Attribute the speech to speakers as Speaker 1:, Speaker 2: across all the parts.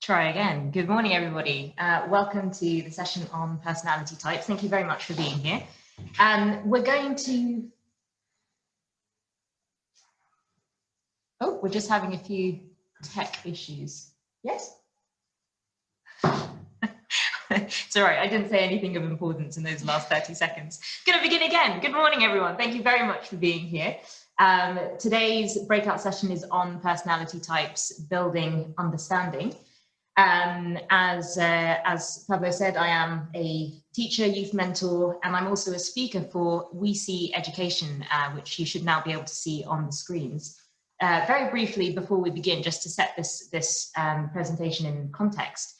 Speaker 1: Try again. Good morning, everybody. Welcome to the session on personality types. Thank you very much for being here. We're going to... Oh, we're just having a few tech issues. Yes? It's all right. I didn't say anything of importance in those last 30 seconds. Going to begin again. Good morning, everyone. Thank you very much for being here. Today's breakout session is on personality types, building understanding. As Pablo said, I am a teacher, youth mentor, and I'm also a speaker for We See Education, which you should now be able to see on the screens. Very briefly, before we begin, just to set this presentation in context,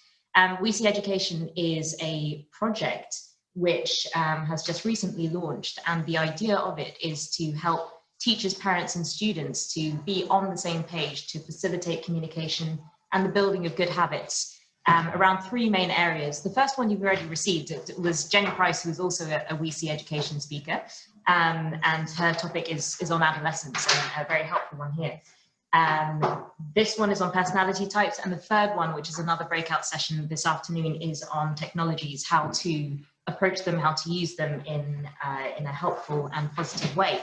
Speaker 1: We See Education is a project which has just recently launched, and the idea of it is to help teachers, parents, and students to be on the same page to facilitate communication and the building of good habits around three main areas. The first one you've already received, it was Jenny Price, who is also a We See Education speaker, and her topic is on adolescence, and a very helpful one here. This one is on personality types, and the third one, which is another breakout session this afternoon, is on technologies, how to approach them, how to use them in a helpful and positive way.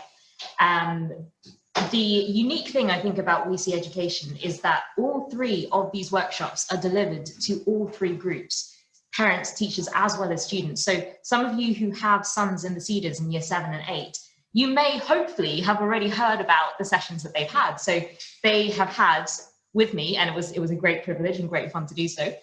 Speaker 1: The unique thing I think about We See Education is that all three of these workshops are delivered to all three groups, parents, teachers, as well as students. So some of you who have sons in the Cedars in year 7 and 8, you may hopefully have already heard about the sessions that they've had. So they have had with me, and it was a great privilege and great fun to do so.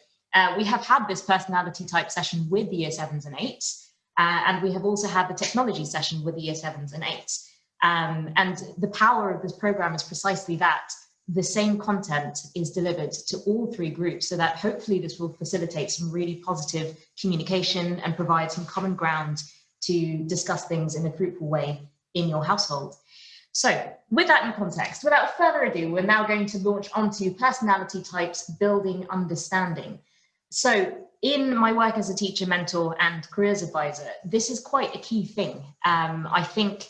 Speaker 1: We have had this personality type session with the year 7s and 8s, and we have also had the technology session with the year 7s and 8s. And the power of this program is precisely that the same content is delivered to all three groups, so that hopefully this will facilitate some really positive communication and provide some common ground to discuss things in a fruitful way in your household. So with that in context, without further ado, we're now going to launch onto personality types, building understanding. So in my work as a teacher, mentor, and careers advisor, this is quite a key thing. I think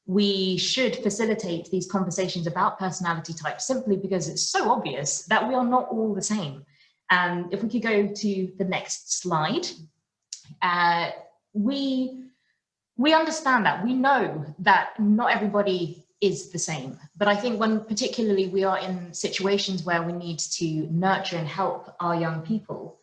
Speaker 1: we should facilitate these conversations about personality types simply because it's so obvious that we are not all the same. If we could go to the next slide, we understand that. We know that not everybody is the same, but I think when particularly we are in situations where we need to nurture and help our young people,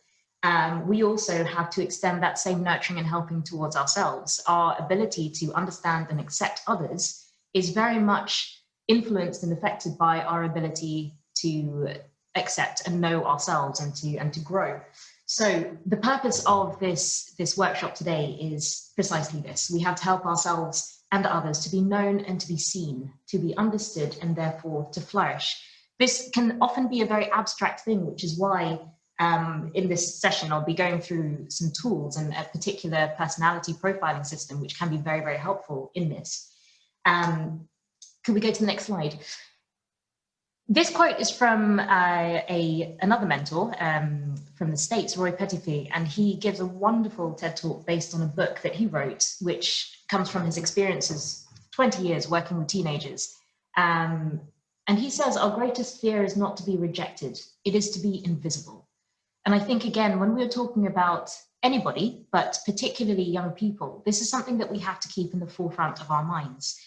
Speaker 1: we also have to extend that same nurturing and helping towards ourselves. Our ability to understand and accept others is very much influenced and affected by our ability to accept and know ourselves and to grow. So the purpose of this workshop today is precisely this. We have to help ourselves and others to be known and to be seen, to be understood, and therefore to flourish. This can often be a very abstract thing, which is why in this session, I'll be going through some tools and a particular personality profiling system, which can be very, very helpful in this. Could we go to the next slide? This quote is from another mentor from the States, Roy Petitford, and he gives a wonderful TED talk based on a book that he wrote, which comes from his experiences, 20 years working with teenagers. And he says, our greatest fear is not to be rejected, it is to be invisible. And I think, again, when we're talking about anybody, but particularly young people, this is something that we have to keep in the forefront of our minds.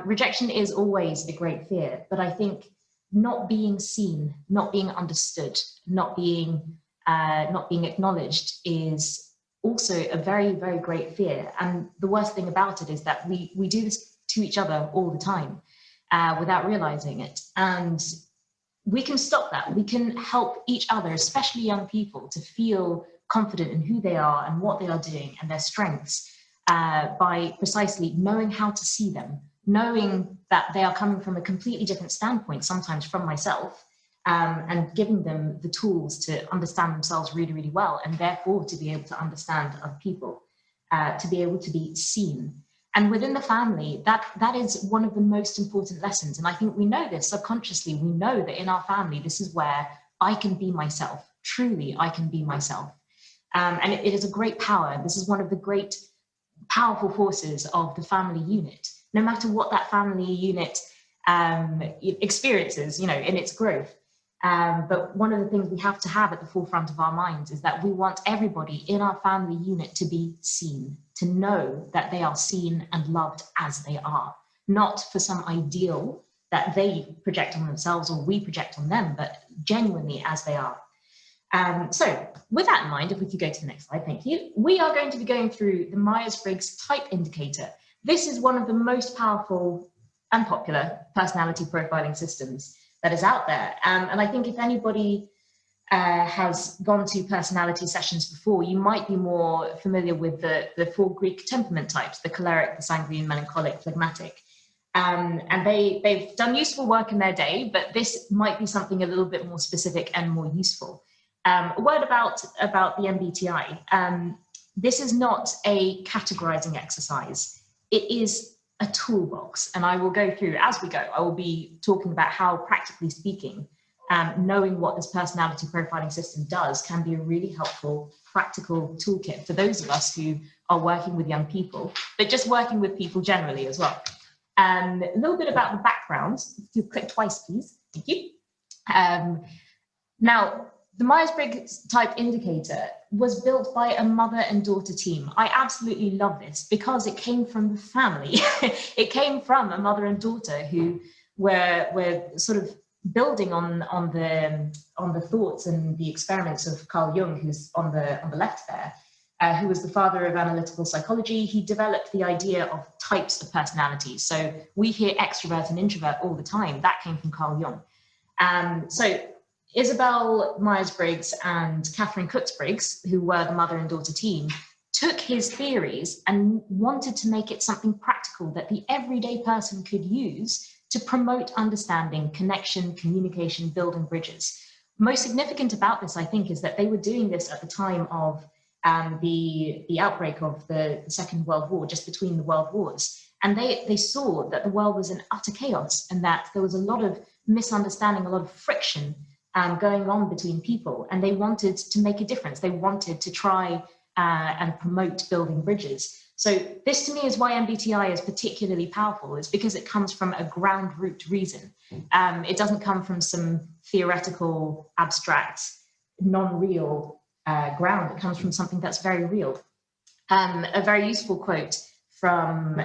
Speaker 1: Rejection is always a great fear, but I think not being seen, not being understood, not being acknowledged is also a very, very great fear. And the worst thing about it is that we do this to each other all the time without realizing it. And we can stop that. We can help each other, especially young people, to feel confident in who they are and what they are doing and their strengths by precisely knowing how to see them, knowing that they are coming from a completely different standpoint, sometimes from myself, and giving them the tools to understand themselves really, really well, and therefore to be able to understand other people, to be able to be seen. And within the family, that is one of the most important lessons. And I think we know this subconsciously. We know that in our family, this is where I can be myself. Truly, I can be myself. And it is a great power. This is one of the great powerful forces of the family unit. No matter what that family unit experiences, in its growth, But one of the things we have to have at the forefront of our minds is that we want everybody in our family unit to be seen, to know that they are seen and loved as they are, not for some ideal that they project on themselves or we project on them, but genuinely as they are. So with that in mind, if we could go to the next slide, thank you. We are going to be going through the Myers Briggs type indicator. This is one of the most powerful and popular personality profiling systems that is out there. And I think if anybody has gone to personality sessions before, you might be more familiar with the 4 Greek temperament types, the choleric, the sanguine, melancholic, phlegmatic. And they've done useful work in their day, but this might be something a little bit more specific and more useful. A word about the MBTI. This is not a categorizing exercise. It is a toolbox, and I will go through as we go. I will be talking about how, practically speaking, knowing what this personality profiling system does can be a really helpful practical toolkit for those of us who are working with young people, but just working with people generally as well. A little bit about the background. If you click twice, please. Thank you. Now, the Myers-Briggs type indicator was built by a mother and daughter team. I absolutely love this because it came from the family. It came from a mother and daughter who were sort of building on the thoughts and the experiments of Carl Jung, who's on the left there, who was the father of analytical psychology. He developed the idea of types of personality. So we hear extrovert and introvert all the time. That came from Carl Jung. So Isabel Myers-Briggs and Catherine Cooks-Briggs, who were the mother and daughter team, took his theories and wanted to make it something practical that the everyday person could use to promote understanding, connection, communication, building bridges. Most significant about this, I think, is that they were doing this at the time of the outbreak of the Second World War, just between the world wars. And they saw that the world was in utter chaos and that there was a lot of misunderstanding, a lot of friction going on between people, and they wanted to make a difference. They wanted to try and promote building bridges. So this to me is why MBTI is particularly powerful, is because it comes from a ground root reason. It doesn't come from some theoretical, abstract, non-real ground. It comes from something that's very real. A very useful quote from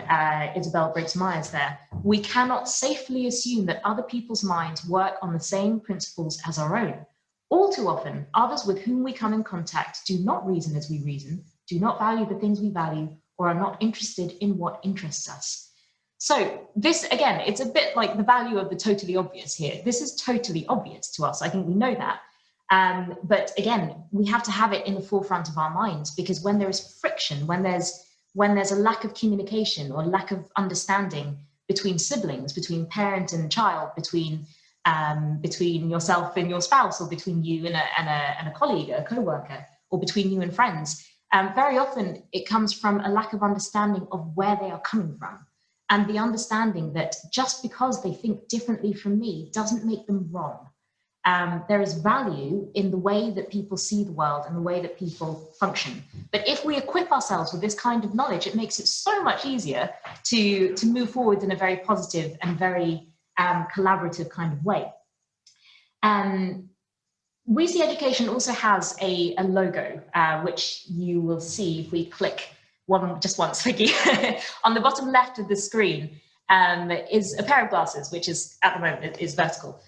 Speaker 1: Isabel Briggs Myers there: "We cannot safely assume that other people's minds work on the same principles as our own. All too often, others with whom we come in contact do not reason as we reason, do not value the things we value, or are not interested in what interests us." So this, again, it's a bit like the value of the totally obvious here. This is totally obvious to us. I think we know that. But again, we have to have it in the forefront of our minds, because when there is friction, when there's a lack of communication or lack of understanding between siblings, between parent and child, between yourself and your spouse, or between you and a colleague, a co-worker, or between you and friends, very often it comes from a lack of understanding of where they are coming from, and the understanding that just because they think differently from me doesn't make them wrong. There is value in the way that people see the world and the way that people function. But if we equip ourselves with this kind of knowledge, it makes it so much easier to move forward in a very positive and very collaborative kind of way. We See Education also has a logo, which you will see if we click just once, Vicky. On the bottom left of the screen is a pair of glasses, which is at the moment is vertical.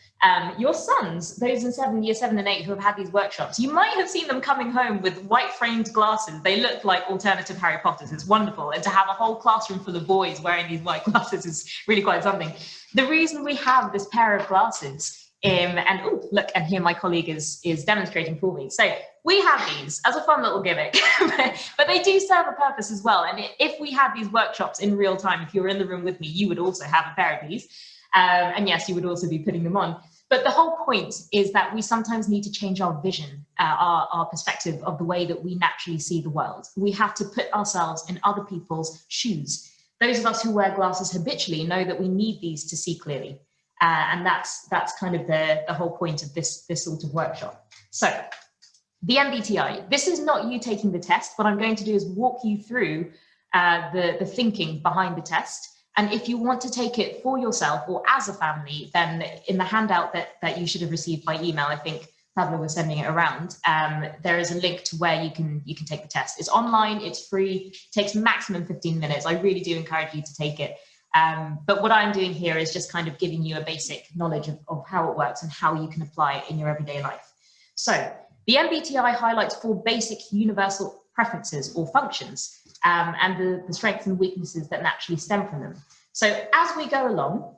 Speaker 1: Your sons, those in year 7 and 8 who have had these workshops, you might have seen them coming home with white framed glasses. They look like alternative Harry Potters. It's wonderful. And to have a whole classroom full of boys wearing these white glasses is really quite something. The reason we have this pair of glasses, and oh, look, and here my colleague is demonstrating for me. So we have these as a fun little gimmick, but they do serve a purpose as well. And if we had these workshops in real time, if you were in the room with me, you would also have a pair of these. And yes, you would also be putting them on. But the whole point is that we sometimes need to change our vision, our perspective of the way that we naturally see the world. We have to put ourselves in other people's shoes. Those of us who wear glasses habitually know that we need these to see clearly. And that's kind of the whole point of this sort of workshop. So the MBTI, this is not you taking the test. What I'm going to do is walk you through the thinking behind the test. And if you want to take it for yourself or as a family, then in the handout that you should have received by email, I think Pablo was sending it around, there is a link to where you can take the test. It's online, it's free, it takes maximum 15 minutes. I really do encourage you to take it. But what I'm doing here is just kind of giving you a basic knowledge of how it works and how you can apply it in your everyday life. So the MBTI highlights 4 basic universal preferences or functions, and the strengths and weaknesses that naturally stem from them. So as we go along,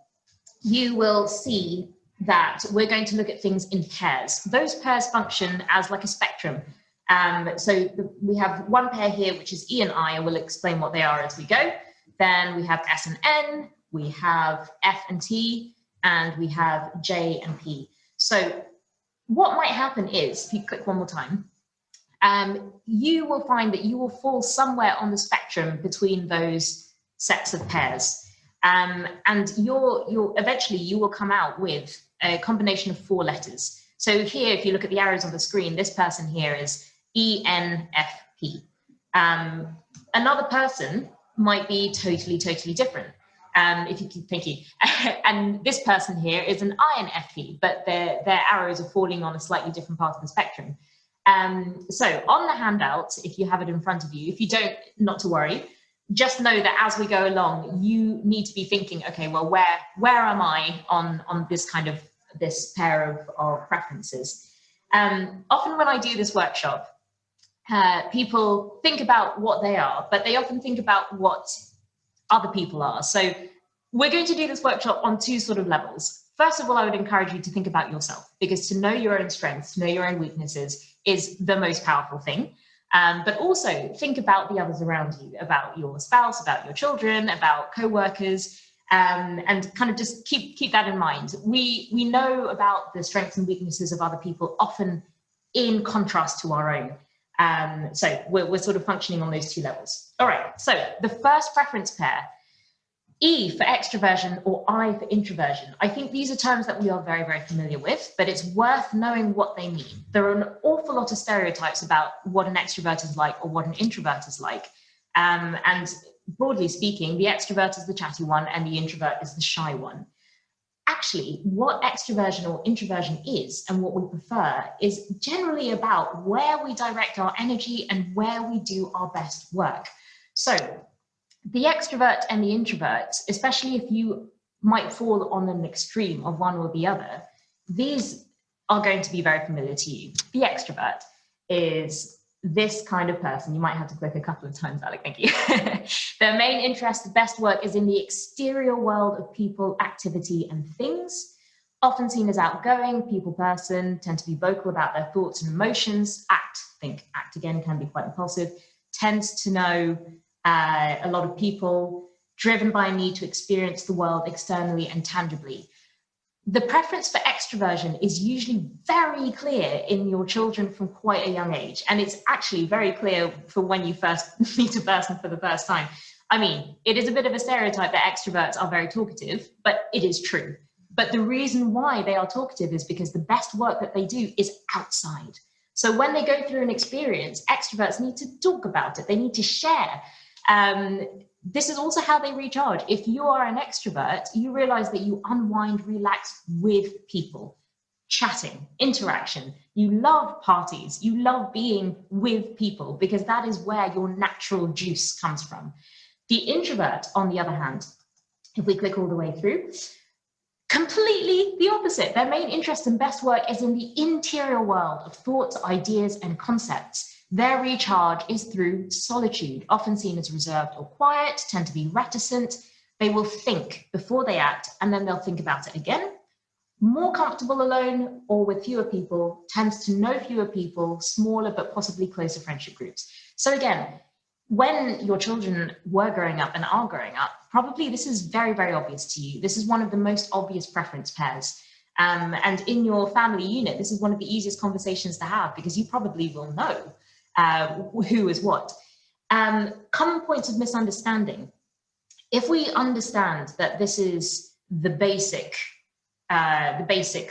Speaker 1: you will see that we're going to look at things in pairs. Those pairs function as like a spectrum. We have one pair here, which is E and I, and we'll explain what they are as we go. Then we have S and N, we have F and T, and we have J and P. So what might happen is, if you click one more time, you will find that you will fall somewhere on the spectrum between those sets of pairs. And eventually you will come out with a combination of 4 letters. So here, if you look at the arrows on the screen, this person here is ENFP. Another person might be totally different. If you keep thinking, and this person here is an INFP, but their arrows are falling on a slightly different part of the spectrum. So on the handout, if you have it in front of you, if you don't, not to worry, just know that as we go along, you need to be thinking, okay, well, where am I on this pair of preferences? Often when I do this workshop, people think about what they are, but they often think about what other people are. So we're going to do this workshop on 2 sort of levels. First of all, I would encourage you to think about yourself, because to know your own strengths, to know your own weaknesses is the most powerful thing. But also think about the others around you, about your spouse, about your children, about co-workers, and kind of just keep that in mind. We know about the strengths and weaknesses of other people, often in contrast to our own. So we're sort of functioning on those 2 levels. All right, so the first preference pair, E for extroversion or I for introversion. I think these are terms that we are very familiar with, but it's worth knowing what they mean. There are an awful lot of stereotypes about what an extrovert is like or what an introvert is like. And broadly speaking, the extrovert is the chatty one and the introvert is the shy one. Actually, what extroversion or introversion is and what we prefer is generally about where we direct our energy and where we do our best work. So the extrovert and the introvert, especially if you might fall on an extreme of one or the other, these are going to be very familiar to you. The extrovert is this kind of person. You might have to click a couple of times, Alec, thank you. Their main interest, the best work is in the exterior world of people, activity, and things. Often seen as outgoing, people person, tend to be vocal about their thoughts and emotions. Act again, can be quite impulsive, tends to know a lot of people, driven by a need to experience the world externally and tangibly. The preference for extroversion is usually very clear in your children from quite a young age. And it's actually very clear for when you first meet a person for the first time. I mean, it is a bit of a stereotype that extroverts are very talkative, but it is true. But the reason why they are talkative is because the best work that they do is outside. So when they go through an experience, extroverts need to talk about it. They need to share. This is also how they recharge. If you are an extrovert, you realize that you unwind, relax with people, chatting, interaction. You love parties. You love being with people because that is where your natural juice comes from. The introvert, on the other hand, if we click all the way through, completely the opposite. Their main interest and best work is in the interior world of thoughts, ideas, and concepts. Their recharge is through solitude, often seen as reserved or quiet, tend to be reticent. They will think before they act, and then they'll think about it again. More comfortable alone or with fewer people, tends to know fewer people, smaller but possibly closer friendship groups. So again, when your children were growing up and are growing up, probably this is very obvious to you. This is one of the most obvious preference pairs. And in your family unit, this is one of the easiest conversations to have because you probably will know who is what. Common points of misunderstanding. If we understand that this is the basic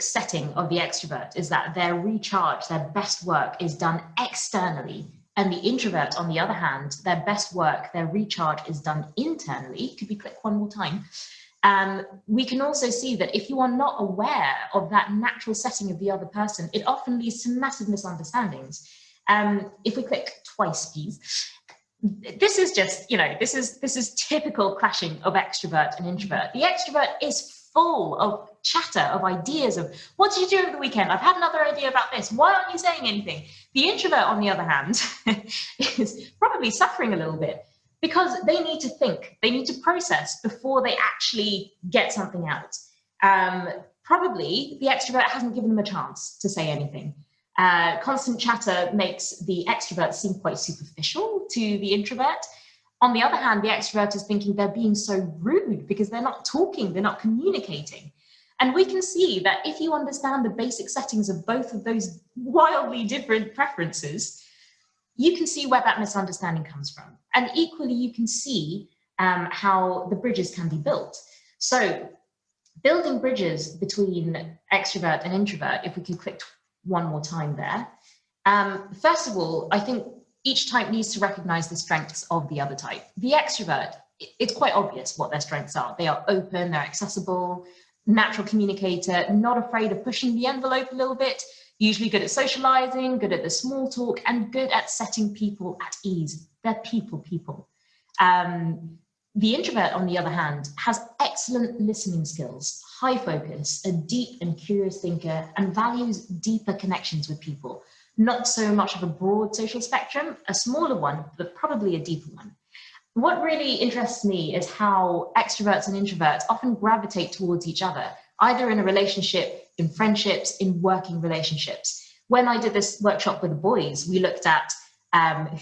Speaker 1: setting of the extrovert is that their recharge, their best work is done externally And the introvert, on the other hand, their best work, their recharge is done internally. Could we click one more time? We can also see that if you are not aware of that natural setting of the other person, it often leads to massive misunderstandings. If we click twice, please. This is just, this is typical clashing of extrovert and introvert. The extrovert is full of chatter, of ideas of, what did you do over the weekend? I've had another idea about this. Why aren't you saying anything? The introvert, on the other hand, is probably suffering a little bit because they need to think, they need to process before they actually get something out. Probably the extrovert hasn't given them a chance to say anything. Constant chatter makes the extrovert seem quite superficial to the introvert. On the other hand, the extrovert is thinking they're being so rude because they're not talking, they're not communicating. And we can see that if you understand the basic settings of both of those wildly different preferences, you can see where that misunderstanding comes from. And equally, you can see how the bridges can be built. So building bridges between extrovert and introvert, if we could click one more time there. First of all, I think each type needs to recognize the strengths of the other type. The extrovert, it's quite obvious what their strengths are. They are open, they're accessible, natural communicator, not afraid of pushing the envelope a little bit, usually good at socializing, good at the small talk, and good at setting people at ease. They're people. The introvert, on the other hand, has excellent listening skills, high focus, a deep and curious thinker, and values deeper connections with people. Not so much of a broad social spectrum, a smaller one, but probably a deeper one. What really interests me is how extroverts and introverts often gravitate towards each other, either in a relationship, in friendships, in working relationships. When I did this workshop with the boys, we looked at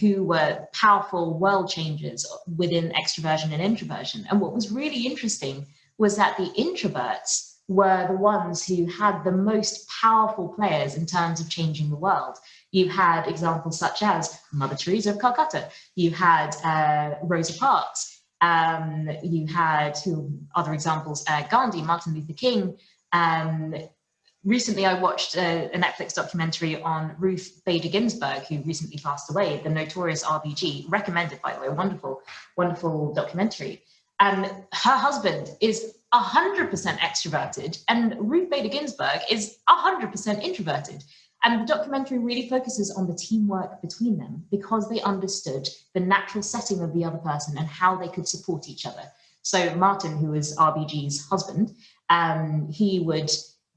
Speaker 1: who were powerful world changers within extroversion and introversion. And what was really interesting was that the introverts were the ones who had the most powerful players in terms of changing the world. You had examples such as Mother Teresa of Calcutta. You had Rosa Parks. You had other examples, Gandhi, Martin Luther King. Recently, I watched a Netflix documentary on Ruth Bader Ginsburg, who recently passed away, the notorious RBG, recommended, by the way, wonderful, wonderful documentary. Her husband is 100% extroverted, and Ruth Bader Ginsburg is 100% introverted. And the documentary really focuses on the teamwork between them because they understood the natural setting of the other person and how they could support each other. So Martin, who was RBG's husband, he would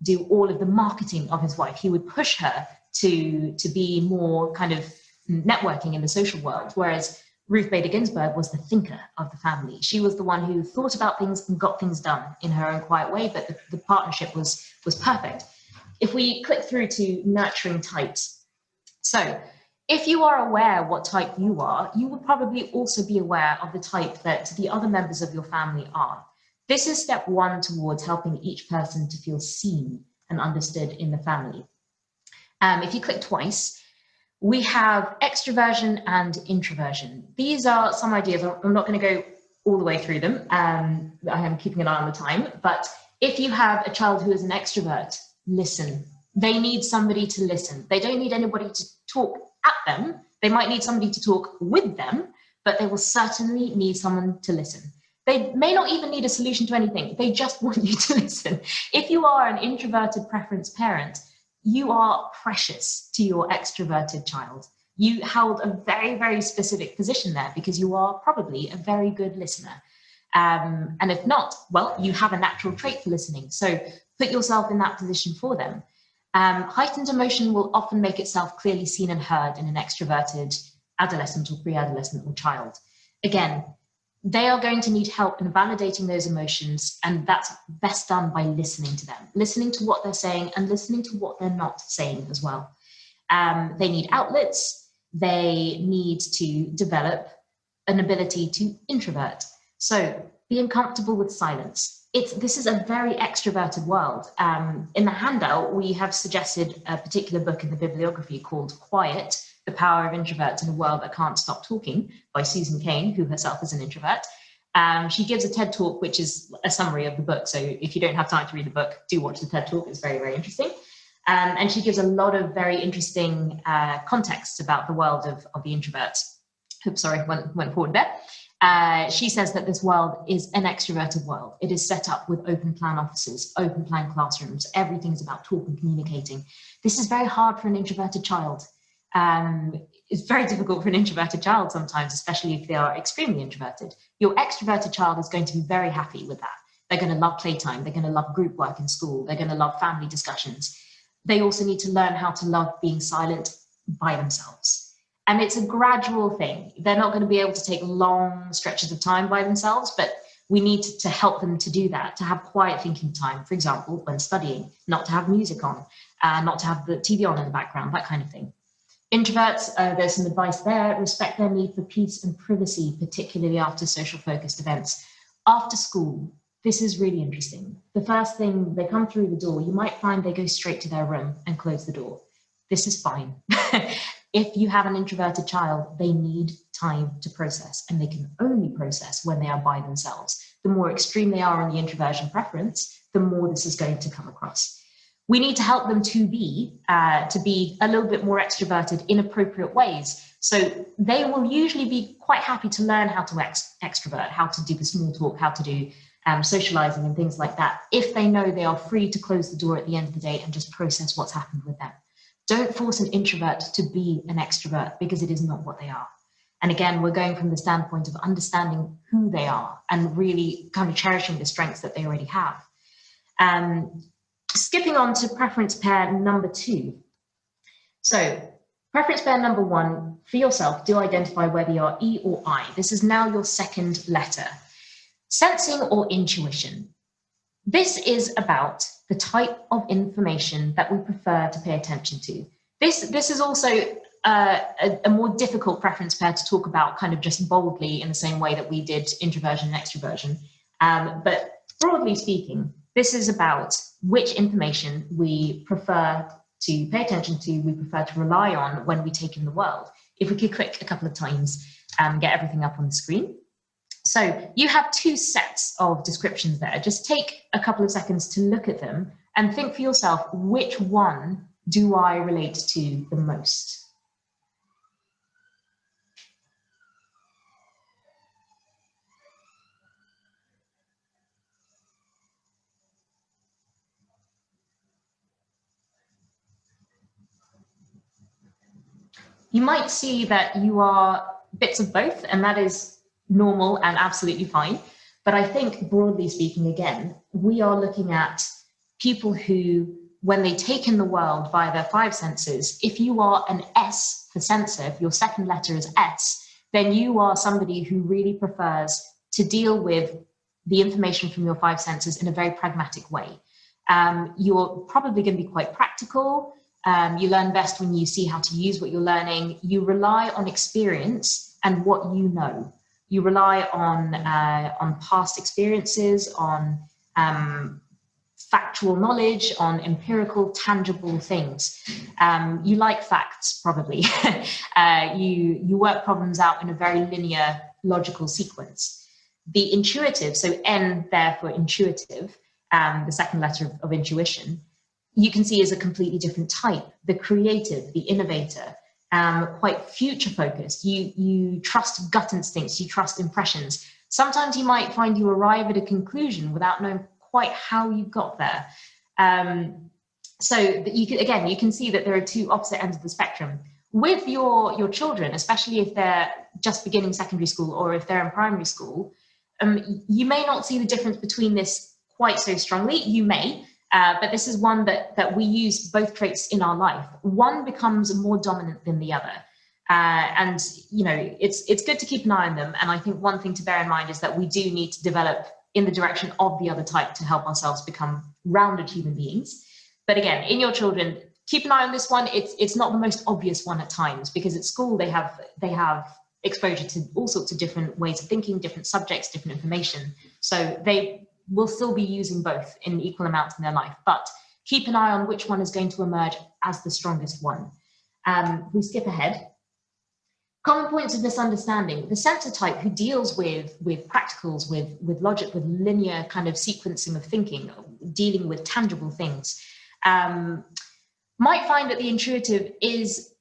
Speaker 1: do all of the marketing of his wife. He would push her to be more kind of networking in the social world, whereas Ruth Bader Ginsburg was the thinker of the family. She was the one who thought about things and got things done in her own quiet way, but the partnership was perfect. If we click through to nurturing types. So if you are aware what type you are, you will probably also be aware of the type that the other members of your family are. This is step one towards helping each person to feel seen and understood in the family. If you click twice, we have extroversion and introversion. These are some ideas. I'm not going to go all the way through them. I am keeping an eye on the time. But if you have a child who is an extrovert, listen. They need somebody to listen. They don't need anybody to talk at them. They might need somebody to talk with them, but they will certainly need someone to listen. They may not even need a solution to anything. They just want you to listen. If you are an introverted preference parent, you are precious to your extroverted child. You held a very, very specific position there because you are probably a very good listener. And if not, well, you have a natural trait for listening. So put yourself in that position for them. Heightened emotion will often make itself clearly seen and heard in an extroverted adolescent or pre-adolescent or child. Again, they are going to need help in validating those emotions, and that's best done by listening to them, listening to what they're saying and listening to what they're not saying as well. They need outlets. They need to develop an ability to introvert. So being comfortable with silence. This is a very extroverted world. In the handout, we have suggested a particular book in the bibliography called Quiet, The Power of Introverts in a World That Can't Stop Talking by Susan Cain, who herself is an introvert. She gives a TED Talk, which is a summary of the book. So if you don't have time to read the book, do watch the TED Talk. It's very, very interesting. And she gives a lot of very interesting context about the world of the introverts. Oops, sorry, went forward there. She says that this world is an extroverted world. It is set up with open plan offices, open plan classrooms. Everything's about talking, communicating. This is very hard for an introverted child. It's very difficult for an introverted child sometimes, especially if they are extremely introverted. Your extroverted child is going to be very happy with that. They're going to love playtime. They're going to love group work in school. They're going to love family discussions. They also need to learn how to love being silent by themselves. And it's a gradual thing. They're not going to be able to take long stretches of time by themselves, but we need to help them to do that, to have quiet thinking time, for example, when studying, not to have music on, not to have the TV on in the background, that kind of thing. Introverts, there's some advice there. Respect their need for peace and privacy, particularly after social focused events. After school, this is really interesting. The first thing they come through the door, you might find they go straight to their room and close the door. This is fine. If you have an introverted child, they need time to process, and they can only process when they are by themselves. The more extreme they are on the introversion preference, the more this is going to come across. We need to help them to be a little bit more extroverted in appropriate ways. So they will usually be quite happy to learn how to extrovert, how to do the small talk, how to do socializing and things like that, if they know they are free to close the door at the end of the day and just process what's happened with them. Don't force an introvert to be an extrovert, because it is not what they are. And again, we're going from the standpoint of understanding who they are and really kind of cherishing the strengths that they already have. Skipping on to preference pair number 2. So preference pair number 1, for yourself, do identify whether you're E or I. This is now your second letter. Sensing or intuition. This is about the type of information that we prefer to pay attention to. This is also a more difficult preference pair to talk about kind of just boldly in the same way that we did introversion and extroversion. But broadly speaking, this is about which information we prefer to pay attention to, we prefer to rely on when we take in the world. If we could click a couple of times and get everything up on the screen. So you have 2 sets of descriptions there. Just take a couple of seconds to look at them and think for yourself, which one do I relate to the most? You might see that you are bits of both, and that is normal and absolutely fine. But I think broadly speaking, again, we are looking at people who, when they take in the world via their 5 senses, if you are an S for sensitive, your second letter is S, then you are somebody who really prefers to deal with the information from your 5 senses in a very pragmatic way. You're probably going to be quite practical. You learn best when you see how to use what you're learning. You rely on experience and what you know. You rely on past experiences, on factual knowledge, on empirical, tangible things. You like facts, probably. You work problems out in a very linear, logical sequence. The intuitive, so N there for intuitive, the second letter of intuition, you can see is a completely different type. The creative, the innovator, quite future focused. You trust gut instincts, you trust impressions. Sometimes you might find you arrive at a conclusion without knowing quite how you got there. So that you can see that there are 2 opposite ends of the spectrum. With your children, especially if they're just beginning secondary school or if they're in primary school, you may not see the difference between this quite so strongly. You may, but this is one that we use both traits in our life. One becomes more dominant than the other. And it's good to keep an eye on them. And I think one thing to bear in mind is that we do need to develop in the direction of the other type to help ourselves become rounded human beings. But again, in your children, keep an eye on this one. It's not the most obvious one at times, because at school they have exposure to all sorts of different ways of thinking, different subjects, different information. So they will still be using both in equal amounts in their life, but keep an eye on which one is going to emerge as the strongest one. We skip ahead. Common points of misunderstanding. The sensor type who deals with practicals, with logic, with linear kind of sequencing of thinking, dealing with tangible things, might find that the intuitive is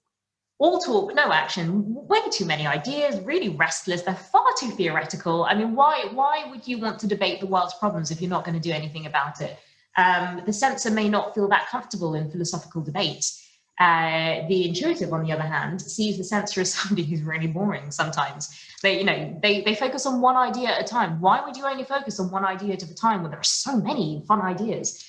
Speaker 1: all talk, no action, way too many ideas, really restless. They're far too theoretical. I mean, why would you want to debate the world's problems if you're not going to do anything about it? The sensor may not feel that comfortable in philosophical debate. The intuitive, on the other hand, sees the sensor as somebody who's really boring sometimes. They focus on one idea at a time. Why would you only focus on one idea at a time when there are so many fun ideas?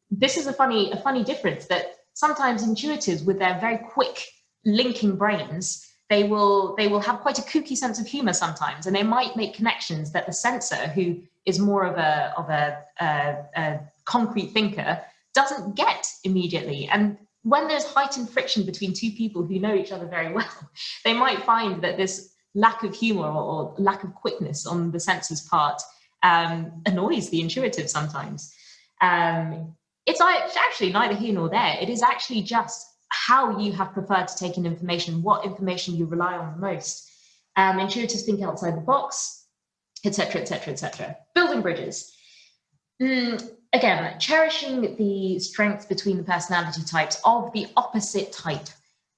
Speaker 1: This is a funny difference, that sometimes intuitives, with their very quick linking brains, they will have quite a kooky sense of humor sometimes, and they might make connections that the sensor, who is more of a concrete thinker, doesn't get immediately. And when there's heightened friction between two people who know each other very well, they might find that this lack of humor or lack of quickness on the sensor's part annoys the intuitive sometimes. It's actually neither here nor there. It is actually just how you have preferred to take in information, what information you rely on the most. Intuitives think outside the box, etc., etc., etc. Building bridges. Again, cherishing the strengths between the personality types of the opposite type.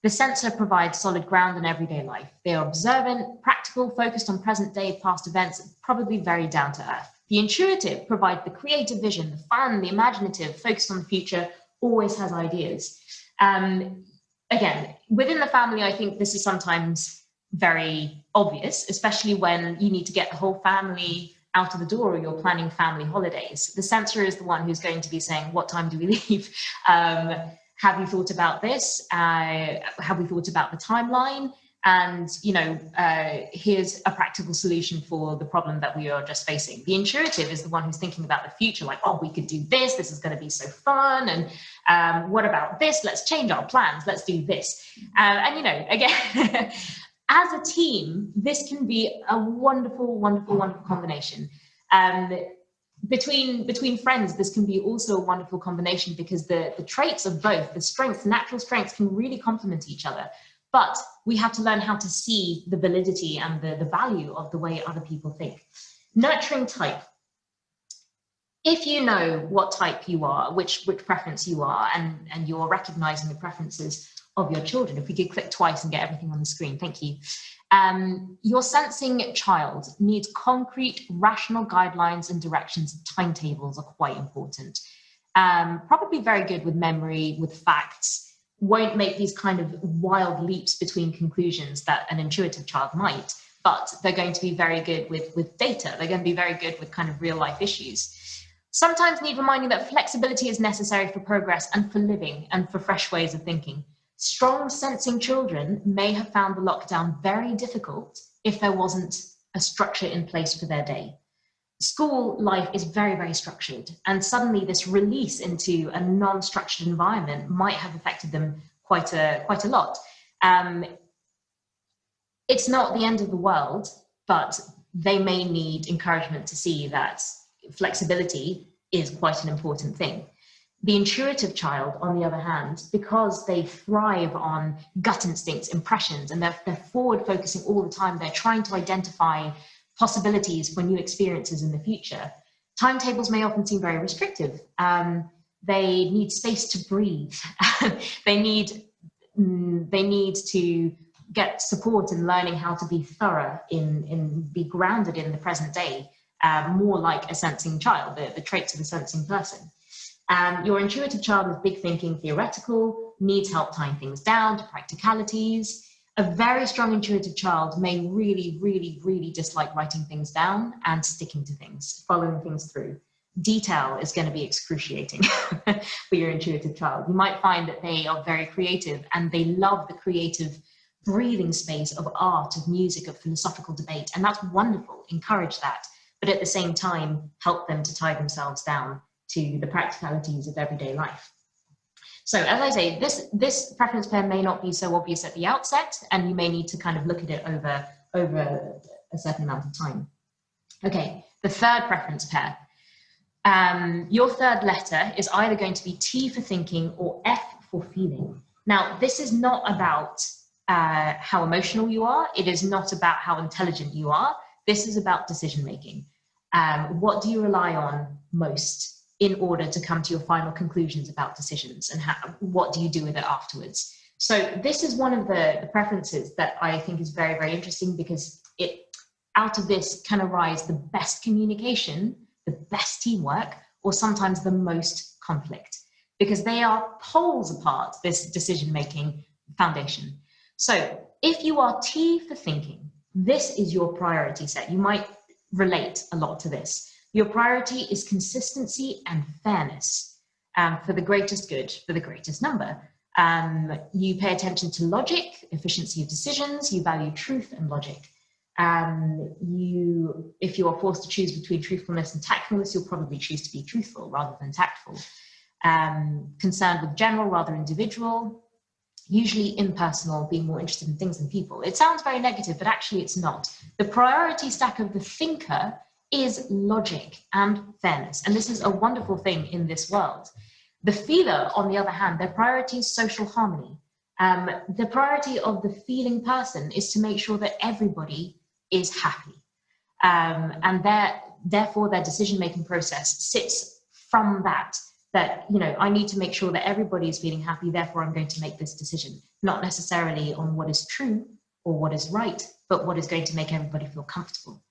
Speaker 1: The sensor provides solid ground in everyday life. They are observant, practical, focused on present day, past events, probably very down to earth. The intuitive provides the creative vision, the fun, the imaginative, focused on the future, always has ideas. Again, within the family, I think this is sometimes very obvious, especially when you need to get the whole family out of the door or you're planning family holidays. The sensor is the one who's going to be saying, what time do we leave? Have you thought about this? Have we thought about the timeline? And, here's a practical solution for the problem that we are just facing. The intuitive is the one who's thinking about the future, like, oh, we could do this. This is going to be so fun. And what about this? Let's change our plans. Let's do this. Again, as a team, this can be a wonderful, wonderful, wonderful combination. Between friends, this can be also a wonderful combination, because the traits of both, the strengths, natural strengths, can really complement each other. But we have to learn how to see the validity and the value of the way other people think. Nurturing type. If you know what type you are, which preference you are, and you're recognizing the preferences of your children, if we could click twice and get everything on the screen, thank you. Your sensing child needs concrete, rational guidelines and directions. Timetables are quite important. Probably very good with memory, with facts. Won't make these kind of wild leaps between conclusions that an intuitive child might, but they're going to be very good with data. They're going to be very good with kind of real life issues. Sometimes need reminding that flexibility is necessary for progress and for living and for fresh ways of thinking. Strong sensing children may have found the lockdown very difficult if there wasn't a structure in place for their day. School life is very, very structured, and suddenly this release into a non-structured environment might have affected them quite a lot. It's not the end of the world, but they may need encouragement to see that flexibility is quite an important thing. The intuitive child, on the other hand, because they thrive on gut instincts, impressions, and they're forward focusing all the time, they're trying to identify possibilities for new experiences in the future. Timetables may often seem very restrictive. They need space to breathe. They need to get support in learning how to be thorough, in be grounded in the present day, more like a sensing child, the traits of a sensing person. Your intuitive child is big thinking, theoretical, needs help tying things down to practicalities. A very strong intuitive child may really, really, really dislike writing things down and sticking to things, following things through. Detail is going to be excruciating for your intuitive child. You might find that they are very creative and they love the creative breathing space of art, of music, of philosophical debate. And that's wonderful. Encourage that. But at the same time, help them to tie themselves down to the practicalities of everyday life. So as I say, this preference pair may not be so obvious at the outset, and you may need to kind of look at it over a certain amount of time. Okay, the third preference pair. Your third letter is either going to be T for thinking or F for feeling. Now, this is not about how emotional you are. It is not about how intelligent you are. This is about decision making. What do you rely on most in order to come to your final conclusions about decisions, and what do you do with it afterwards. So this is one of the preferences that I think is very, very interesting, because out of this can arise the best communication, the best teamwork, or sometimes the most conflict, because they are poles apart, this decision-making foundation. So if you are T for thinking, this is your priority set. You might relate a lot to this. Your priority is consistency and fairness, for the greatest good, for the greatest number. You pay attention to logic, efficiency of decisions, you value truth and logic. If you are forced to choose between truthfulness and tactfulness, you'll probably choose to be truthful rather than tactful. Concerned with general rather individual, usually impersonal, being more interested in things than people. It sounds very negative, but actually it's not. The priority stack of the thinker is logic and fairness. And this is a wonderful thing in this world. The feeler, on the other hand, their priority is social harmony. The priority of the feeling person is to make sure that everybody is happy. And therefore their decision-making process sits from that, I need to make sure that everybody is feeling happy, therefore I'm going to make this decision, not necessarily on what is true or what is right, but what is going to make everybody feel comfortable.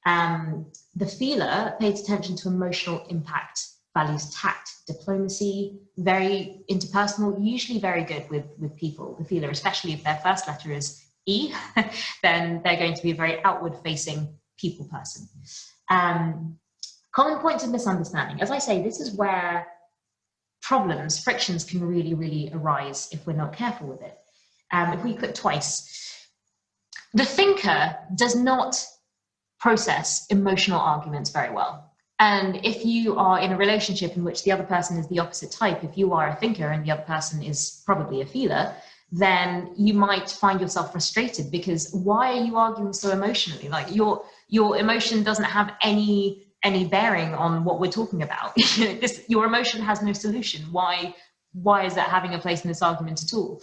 Speaker 1: The feeler pays attention to emotional impact, values tact, diplomacy, very interpersonal, usually very good with people. The feeler, especially if their first letter is E, then they're going to be a very outward-facing people person. Common points of misunderstanding. As I say, this is where frictions can really, really arise if we're not careful with it. If we click twice, the thinker does not process emotional arguments very well. And if you are in a relationship in which the other person is the opposite type, if you are a thinker and the other person is probably a feeler, then you might find yourself frustrated, because why are you arguing so emotionally? Like your emotion doesn't have any bearing on what we're talking about. Your emotion has no solution. Why is that having a place in this argument at all?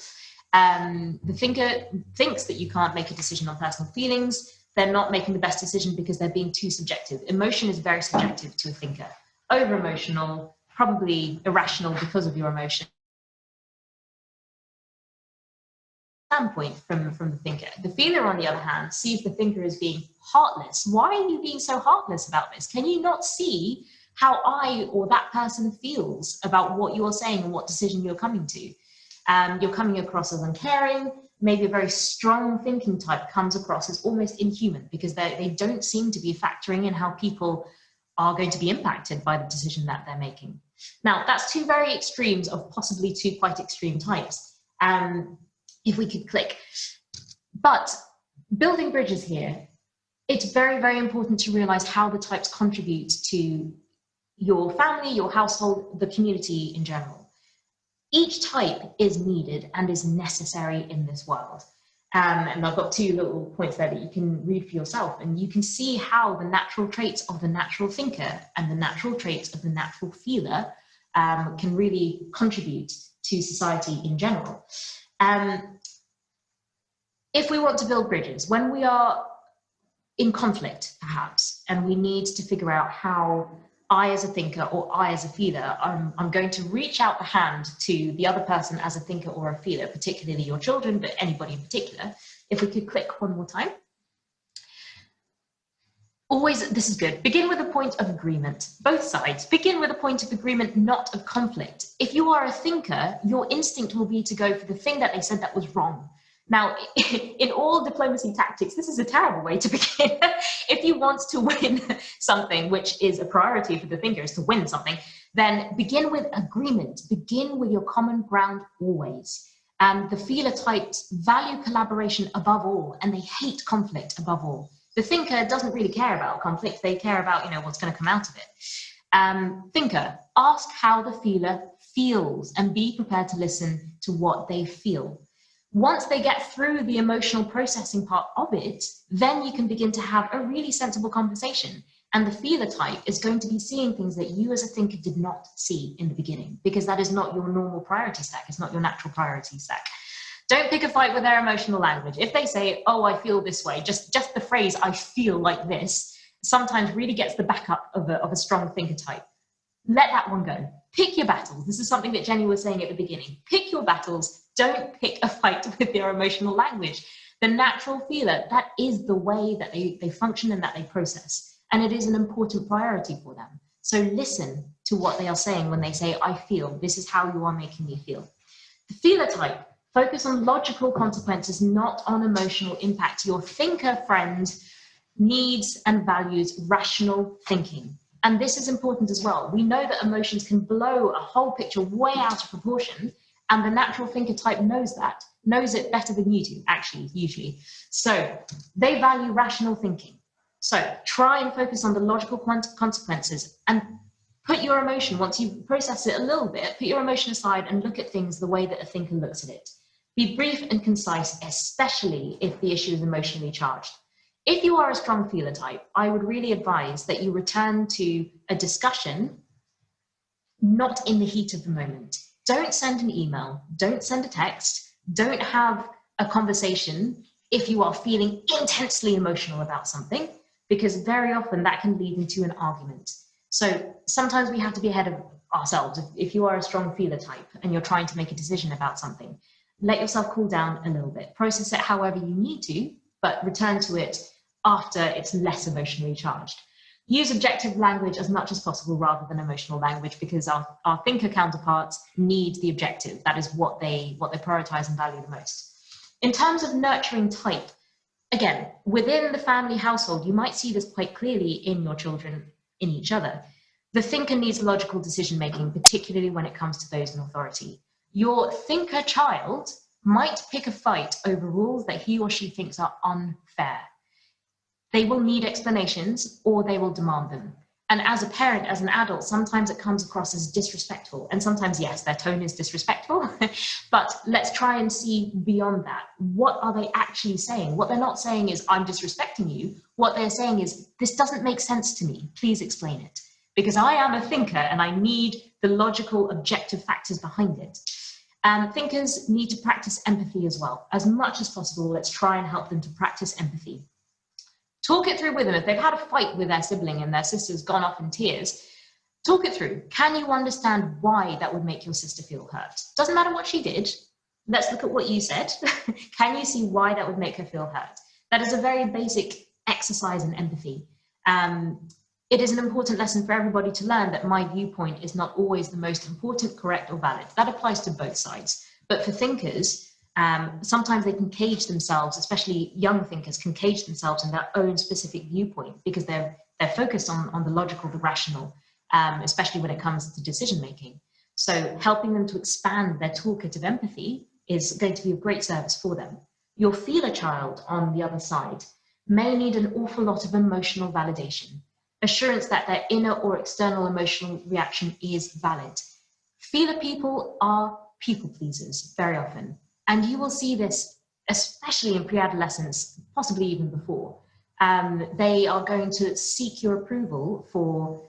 Speaker 1: The thinker thinks that you can't make a decision on personal feelings. They're not making the best decision because they're being too subjective. Emotion is very subjective to a thinker. Over-emotional, probably irrational because of your emotion. Standpoint from the thinker. The feeler, on the other hand, sees the thinker as being heartless. Why are you being so heartless about this? Can you not see how I or that person feels about what you're saying and what decision you're coming to? You're coming across as uncaring. Maybe a very strong thinking type comes across as almost inhuman, because they don't seem to be factoring in how people are going to be impacted by the decision that they're making. Now, that's two very extremes of possibly two quite extreme types. If we could click. But building bridges here, it's very, very important to realize how the types contribute to your family, your household, the community in general. Each type is needed and is necessary in this world. And I've got two little points there that you can read for yourself, and you can see how the natural traits of the natural thinker and the natural traits of the natural feeler can really contribute to society in general. If we want to build bridges, when we are in conflict, perhaps, and we need to figure out how I as a thinker or I as a feeler, I'm going to reach out the hand to the other person as a thinker or a feeler, particularly your children, but anybody in particular. If we could click one more time. Always, this is good. Begin with a point of agreement. Both sides. Begin with a point of agreement, not of conflict. If you are a thinker, your instinct will be to go for the thing that they said that was wrong. Now, in all diplomacy tactics, this is a terrible way to begin. If you want to win something, which is a priority for the thinker, is to win something, then begin with agreement. Begin with your common ground always. The feeler types value collaboration above all, and they hate conflict above all. The thinker doesn't really care about conflict. They care about, what's going to come out of it. Thinker, ask how the feeler feels and be prepared to listen to what they feel. Once they get through the emotional processing part of it, then you can begin to have a really sensible conversation. And the feeler type is going to be seeing things that you as a thinker did not see in the beginning, because that is not your normal priority stack. It's not your natural priority stack. Don't pick a fight with their emotional language. If they say, oh, I feel this way, just the phrase, I feel like this, sometimes really gets the backup of a strong thinker type. let that one go. Pick your battles. This is something that Jenny was saying at the beginning. Pick your battles. Don't pick a fight with your emotional language. The natural feeler, that is the way that they function and that they process. And it is an important priority for them. So listen to what they are saying when they say, I feel, this is how you are making me feel. The feeler type, focus on logical consequences, not on emotional impact. Your thinker friend needs and values rational thinking. And this is important as well. We know that emotions can blow a whole picture way out of proportion, and the natural thinker type knows that, knows it better than you do, actually, usually. So they value rational thinking. So try and focus on the logical consequences and put your emotion, once you process it a little bit, put your emotion aside and look at things the way that a thinker looks at it. Be brief and concise, especially if the issue is emotionally charged. If you are a strong feeler type, I would really advise that you return to a discussion, not in the heat of the moment. Don't send an email, don't send a text, don't have a conversation if you are feeling intensely emotional about something, because very often that can lead into an argument. So sometimes we have to be ahead of ourselves. If you are a strong feeler type and you're trying to make a decision about something, let yourself cool down a little bit, process it however you need to, but return to it after it's less emotionally charged. Use objective language as much as possible rather than emotional language, because our thinker counterparts need the objective. That is what they prioritize and value the most. In terms of nurturing type, again, within the family household, you might see this quite clearly in your children, in each other. The thinker needs logical decision-making, particularly when it comes to those in authority. Your thinker child might pick a fight over rules that he or she thinks are unfair. They will need explanations or they will demand them. And as a parent, as an adult, sometimes it comes across as disrespectful. And sometimes, yes, their tone is disrespectful, but let's try and see beyond that. What are they actually saying? What they're not saying is, I'm disrespecting you. What they're saying is, this doesn't make sense to me. Please explain it. Because I am a thinker and I need the logical, objective factors behind it. Thinkers need to practice empathy as well. As much as possible, let's try and help them to practice empathy. Talk it through with them. If they've had a fight with their sibling and their sister's gone off in tears, talk it through. Can you understand why that would make your sister feel hurt? Doesn't matter what she did. Let's look at what you said. Can you see why that would make her feel hurt? That is a very basic exercise in empathy. It is an important lesson for everybody to learn that my viewpoint is not always the most important, correct, or valid. That applies to both sides. But for thinkers, sometimes they can cage themselves, especially young thinkers can cage themselves in their own specific viewpoint because they're focused on the logical, the rational, especially when it comes to decision making. So helping them to expand their toolkit of empathy is going to be of great service for them. Your feeler child, on the other side, may need an awful lot of emotional validation, assurance that their inner or external emotional reaction is valid. Feeler people are people pleasers very often. And you will see this, especially in pre-adolescence, possibly even before. They are going to seek your approval for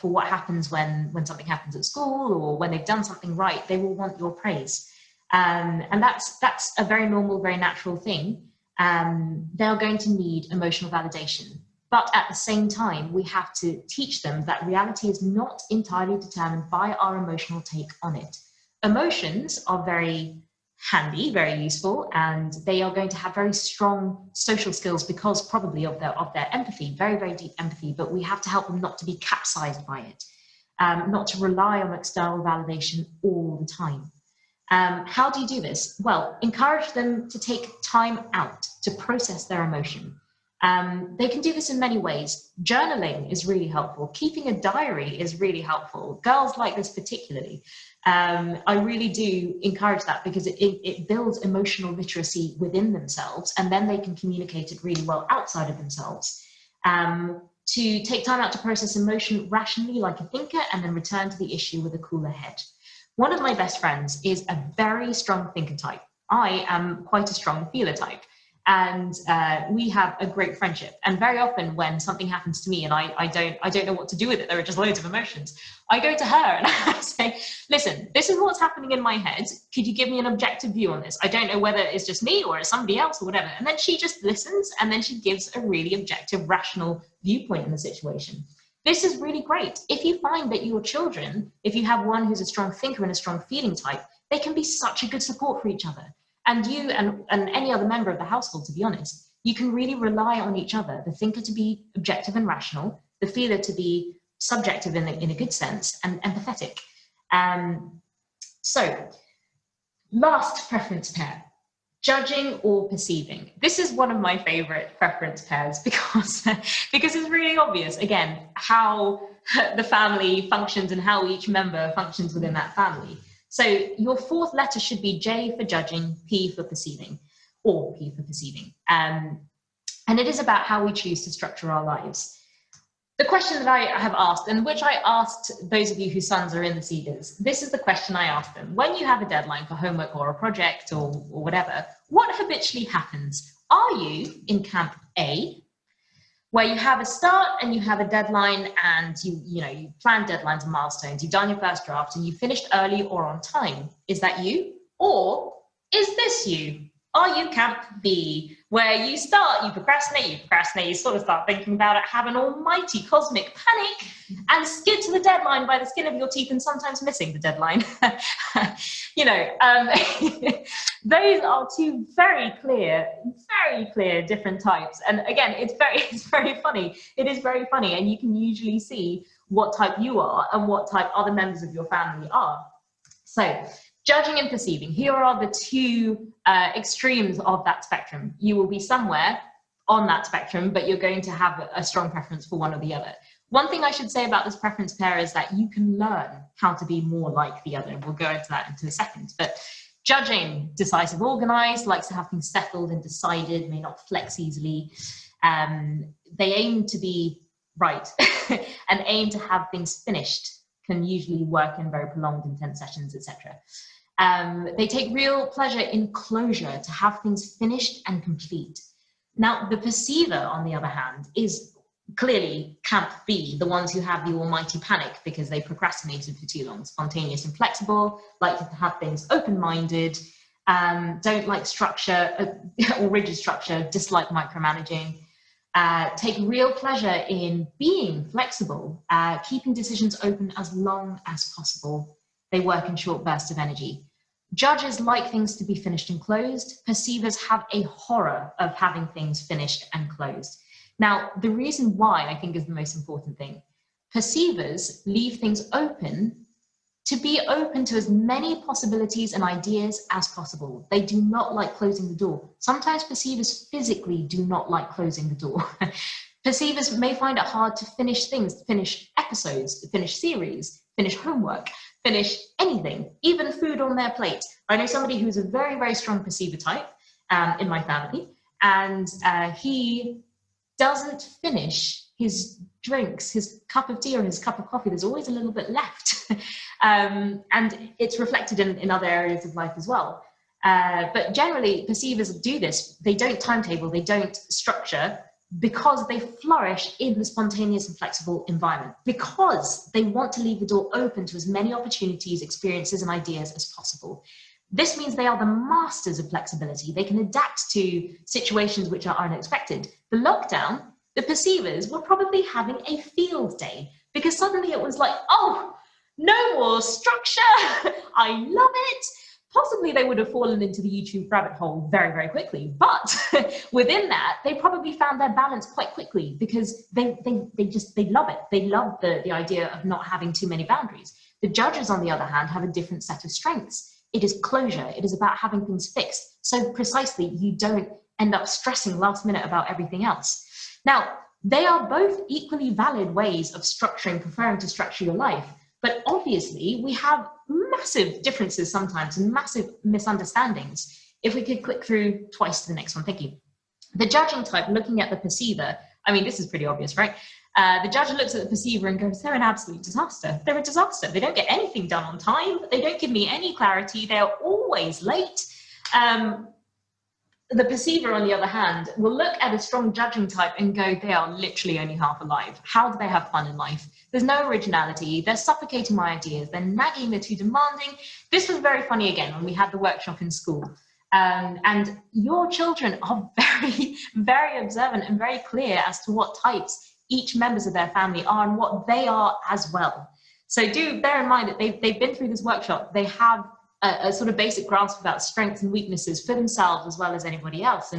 Speaker 1: what happens when something happens at school or when they've done something right. They will want your praise. And that's a very normal, very natural thing. They're going to need emotional validation. But at the same time, we have to teach them that reality is not entirely determined by our emotional take on it. Emotions are very handy, very useful, and they are going to have very strong social skills because probably of their empathy, very, very deep empathy, but we have to help them not to be capsized by it, not to rely on external validation all the time. How do you do this? Well, encourage them to take time out to process their emotion. They can do this in many ways. Journaling is really helpful. Keeping a diary is really helpful. Girls like this particularly. I really do encourage that because it builds emotional literacy within themselves, and then they can communicate it really well outside of themselves. To take time out to process emotion rationally like a thinker and then return to the issue with a cooler head. One of my best friends is a very strong thinker type. I am quite a strong feeler type. And we have a great friendship. And very often when something happens to me and I don't know what to do with it, there are just loads of emotions, I go to her and I say, listen, this is what's happening in my head. Could you give me an objective view on this? I don't know whether it's just me or it's somebody else or whatever. And then she just listens and then she gives a really objective, rational viewpoint in the situation. This is really great. If you find that your children, if you have one who's a strong thinker and a strong feeling type, they can be such a good support for each other. And you and any other member of the household, to be honest, you can really rely on each other. The thinker to be objective and rational, the feeler to be subjective in a good sense and empathetic. So, last preference pair. Judging or perceiving. This is one of my favorite preference pairs because it's really obvious, again, how the family functions and how each member functions within that family. So your fourth letter should be J for judging, P for perceiving, or P for perceiving. And it is about how we choose to structure our lives. The question that I have asked, and which I asked those of you whose sons are in the Cedars, this is the question I asked them. When you have a deadline for homework or a project or whatever, what habitually happens? Are you in camp A, where you have a start and you have a deadline and you plan deadlines and milestones, you've done your first draft and you finished early or on time? Is that you? Or is this you? Are you camp B, where you start, you procrastinate, you sort of start thinking about it, have an almighty cosmic panic, and skid to the deadline by the skin of your teeth and sometimes missing the deadline? Those are two very clear different types. And again, it's very funny. It is very funny, and you can usually see what type you are and what type other members of your family are. So, judging and perceiving, here are the two extremes of that spectrum. You will be somewhere on that spectrum, but you're going to have a strong preference for one or the other. One thing I should say about this preference pair is that you can learn how to be more like the other. We'll go into that in a second. But judging, decisive, organized, likes to have things settled and decided, may not flex easily. They aim to be right and aim to have things finished, can usually work in very prolonged, intense sessions, etc. They take real pleasure in closure, to have things finished and complete. Now, the perceiver, on the other hand, is clearly camp B, the ones who have the almighty panic because they procrastinated for too long. Spontaneous and flexible, like to have things open-minded, don't like structure or rigid structure, dislike micromanaging, take real pleasure in being flexible, keeping decisions open as long as possible. They work in short bursts of energy. Judges like things to be finished and closed. Perceivers have a horror of having things finished and closed. Now, the reason why I think is the most important thing. Perceivers leave things open to be open to as many possibilities and ideas as possible. They do not like closing the door. Sometimes perceivers physically do not like closing the door. Perceivers may find it hard to finish things, finish episodes, finish series, finish homework, finish anything, even food on their plate. I know somebody who's a very, very strong perceiver type in my family, and he doesn't finish his drinks, his cup of tea or his cup of coffee. There's always a little bit left. And it's reflected in other areas of life as well. But generally, perceivers do this. They don't timetable, they don't structure, because they flourish in the spontaneous and flexible environment, because they want to leave the door open to as many opportunities, experiences, and ideas as possible. This means they are the masters of flexibility. They can adapt to situations which are unexpected. The lockdown, the perceivers were probably having a field day, because suddenly it was like, oh, no more structure. I love it. Possibly they would have fallen into the YouTube rabbit hole very, very quickly. But within that, they probably found their balance quite quickly, because they love it. They love the idea of not having too many boundaries. The judges, on the other hand, have a different set of strengths. It is closure. It is about having things fixed. So precisely, you don't end up stressing last minute about everything else. Now, they are both equally valid ways of structuring, preferring to structure your life. But obviously, we have massive differences sometimes and massive misunderstandings. If we could click through twice to the next one, thank you. The judging type, looking at the perceiver, I mean, this is pretty obvious, right? The judge looks at the perceiver and goes, they're an absolute disaster. They're a disaster. They don't get anything done on time. They don't give me any clarity. They're always late. The perceiver, on the other hand, will look at a strong judging type and go, they are literally only half alive. How do they have fun in life? There's no originality. They're suffocating my ideas. They're nagging. They're too demanding. This was very funny again when we had the workshop in school. And your children are very, very observant and very clear as to what types each members of their family are and what they are as well. So do bear in mind that they've been through this workshop. They have a sort of basic grasp about strengths and weaknesses for themselves as well as anybody else.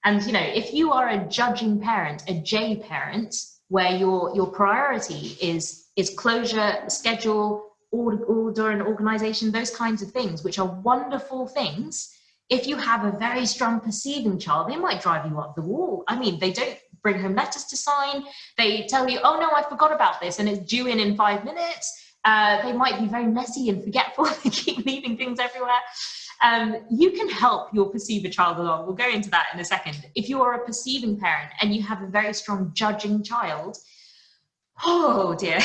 Speaker 1: And you know, if you are a judging parent, a J parent, where your priority is closure, schedule, order and organization, those kinds of things, which are wonderful things. If you have a very strong perceiving child, they might drive you up the wall. I mean, they don't bring home letters to sign. They tell you, oh no, I forgot about this, and it's due in 5 minutes. They might be very messy and forgetful. They keep leaving things everywhere. You can help your perceiver child along. We'll go into that in a second. If you are a perceiving parent and you have a very strong judging child, oh dear.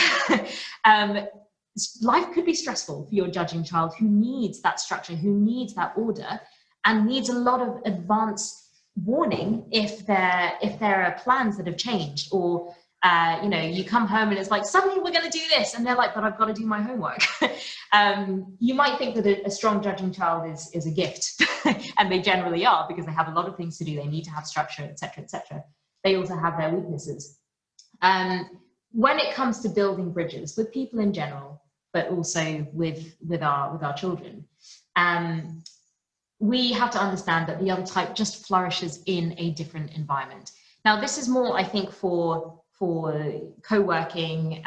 Speaker 1: Life could be stressful for your judging child who needs that structure, who needs that order, and needs a lot of advance warning if there are plans that have changed, or you know, you come home and it's like, suddenly we're going to do this, and they're like, but I've got to do my homework. You might think that a strong judging child is a gift, and they generally are, because they have a lot of things to do. They need to have structure, etc., etc. They also have their weaknesses. When it comes to building bridges with people in general, but also with our children, we have to understand that the other type just flourishes in a different environment. Now, this is more, I think, for co-working,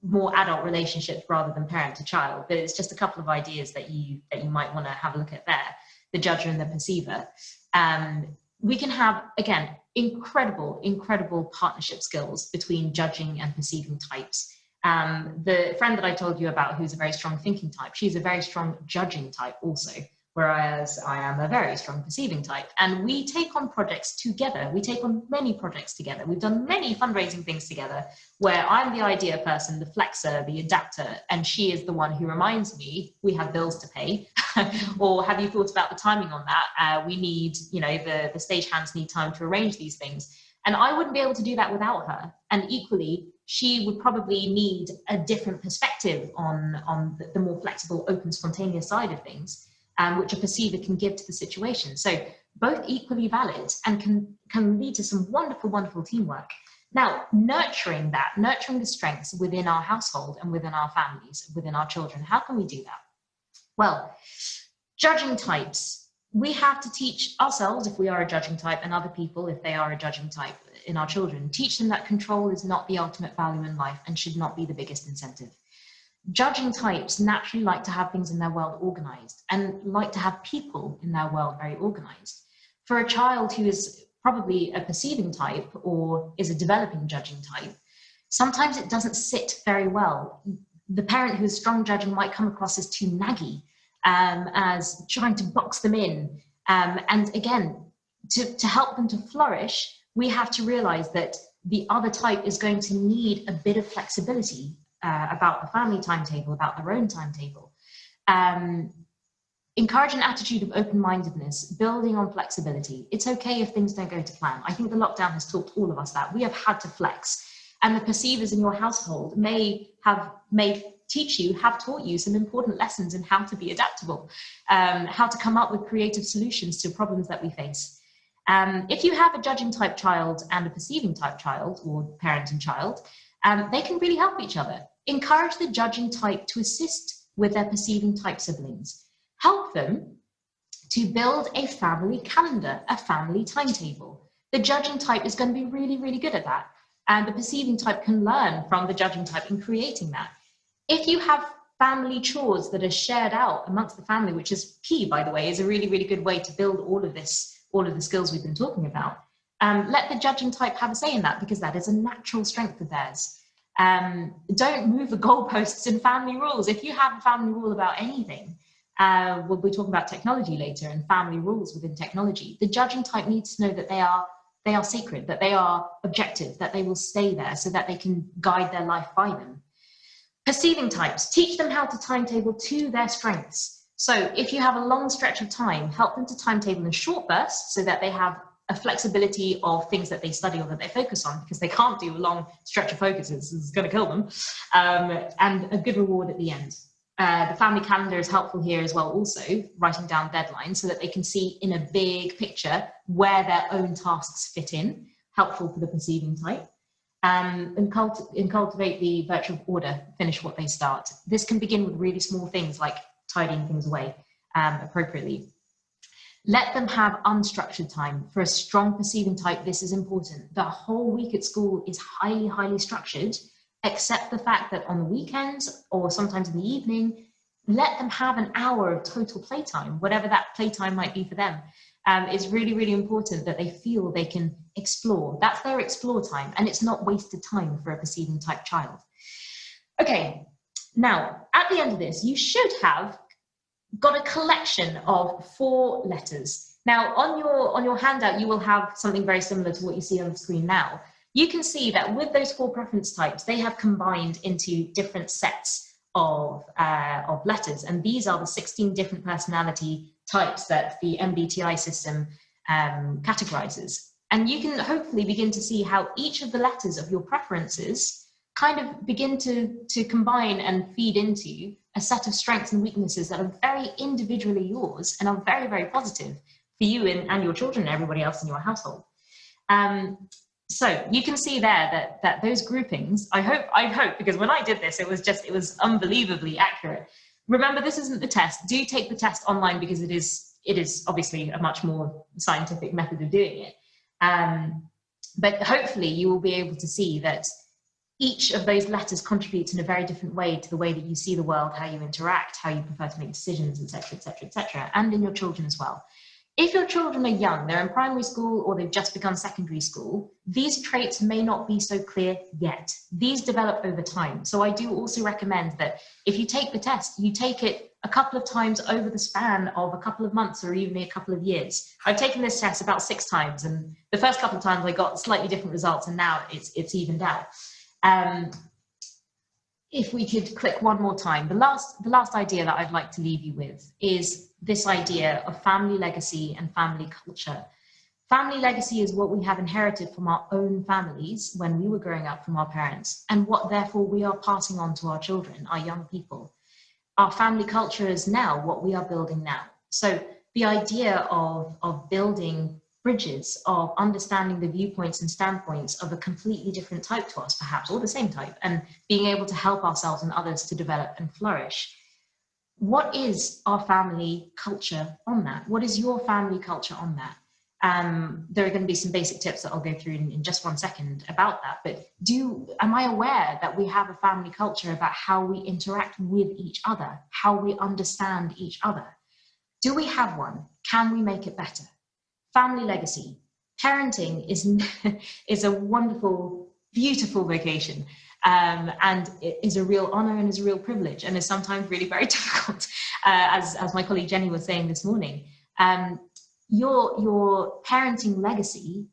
Speaker 1: more adult relationships rather than parent to child, but it's just a couple of ideas that you might want to have a look at there, the judger and the perceiver. We can have, again, incredible partnership skills between judging and perceiving types. The friend that I told you about, who's a very strong thinking type, she's a very strong judging type also, whereas I am a very strong perceiving type. And we take on projects together. We take on many projects together. We've done many fundraising things together where I'm the idea person, the flexer, the adapter, and she is the one who reminds me, we have bills to pay, or have you thought about the timing on that? We need, you know, the stagehands need time to arrange these things. And I wouldn't be able to do that without her. And equally, she would probably need a different perspective on the more flexible, open, spontaneous side of things, which a perceiver can give to the situation. So both equally valid and can lead to some wonderful teamwork. Now, nurturing the strengths within our household and within our families, within our children, how can we do that? Well, judging types, we have to teach ourselves, if we are a judging type, and other people, if they are a judging type, in our children, teach them that control is not the ultimate value in life and should not be the biggest incentive. Judging types naturally like to have things in their world organized and like to have people in their world very organized. For a child who is probably a perceiving type or is a developing judging type, sometimes it doesn't sit very well. The parent who is strong judging might come across as too naggy, as trying to box them in. And again, to help them to flourish, we have to realize that the other type is going to need a bit of flexibility about the family timetable, about their own timetable. Encourage an attitude of open-mindedness, building on flexibility. It's okay if things don't go to plan. I think the lockdown has taught all of us that. We have had to flex. And the perceivers in your household may have taught you some important lessons in how to be adaptable, how to come up with creative solutions to problems that we face. If you have a judging type child and a perceiving type child, or parent and child, they can really help each other. Encourage the judging type to assist with their perceiving type siblings. Help them to build a family calendar, a family timetable. The judging type is going to be really good at that. And the perceiving type can learn from the judging type in creating that. If you have family chores that are shared out amongst the family, which is key, by the way, is a really good way to build all of the skills we've been talking about. Let the judging type have a say in that, because that is a natural strength of theirs. Don't move the goalposts in family rules. If you have a family rule about anything, we'll be talking about technology later and family rules within technology. The judging type needs to know that they are sacred, that they are objective, that they will stay there so that they can guide their life by them. Perceiving types, teach them how to timetable to their strengths. So if you have a long stretch of time, help them to timetable in short bursts so that they have a flexibility of things that they study or that they focus on, because they can't do a long stretch of focus, it's going to kill them, and a good reward at the end. The family calendar is helpful here as well, also writing down deadlines so that they can see in a big picture where their own tasks fit in, helpful for the perceiving type. and cultivate the virtue of order, finish what they start. This can begin with really small things like tidying things away appropriately. Let them have unstructured time. For a strong perceiving type, this is important. The whole week at school is highly, highly structured, except the fact that on the weekends or sometimes in the evening, let them have an hour of total playtime, whatever that playtime might be for them. It's really, really important that they feel they can explore. That's their explore time, and it's not wasted time for a perceiving type child. Okay, now at the end of this, you should have got a collection of 4 letters. Now on your handout, you will have something very similar to what you see on the screen now. You can see that with those 4 preference types, they have combined into different sets of letters, and these are the 16 different personality types that the MBTI system categorizes. And you can hopefully begin to see how each of the letters of your preferences kind of begin to combine and feed into a set of strengths and weaknesses that are very individually yours and are very, very positive for you and your children and everybody else in your household. So you can see there that those groupings, I hope, because when I did this, it was unbelievably accurate. Remember, this isn't the test. Do take the test online, because it is obviously a much more scientific method of doing it. But hopefully you will be able to see that each of those letters contributes in a very different way to the way that you see the world, how you interact, how you prefer to make decisions, etc., etc., etc., and in your children as well. If your children are young, they're in primary school or they've just begun secondary school, these traits may not be so clear yet. These develop over time. So I do also recommend that if you take the test, you take it a couple of times over the span of a couple of months or even a couple of years. I've taken this test about 6 times, and the first couple of times I got slightly different results, and now it's evened out. If we could click one more time, the last idea that I'd like to leave you with is this idea of family legacy and family culture. Family legacy is what we have inherited from our own families when we were growing up from our parents, and what therefore we are passing on to our children, our young people. Our family culture is now what we are building now. So the idea of building bridges, of understanding the viewpoints and standpoints of a completely different type to us, perhaps, or the same type, and being able to help ourselves and others to develop and flourish. What is our family culture on that? What is your family culture on that? There are going to be some basic tips that I'll go through in just one second about that, but am I aware that we have a family culture about how we interact with each other, how we understand each other? Do we have one? Can we make it better? Family legacy. Parenting is a wonderful, beautiful vocation, and it is a real honor and is a real privilege, and is sometimes really very difficult, as my colleague Jenny was saying this morning. Your parenting legacy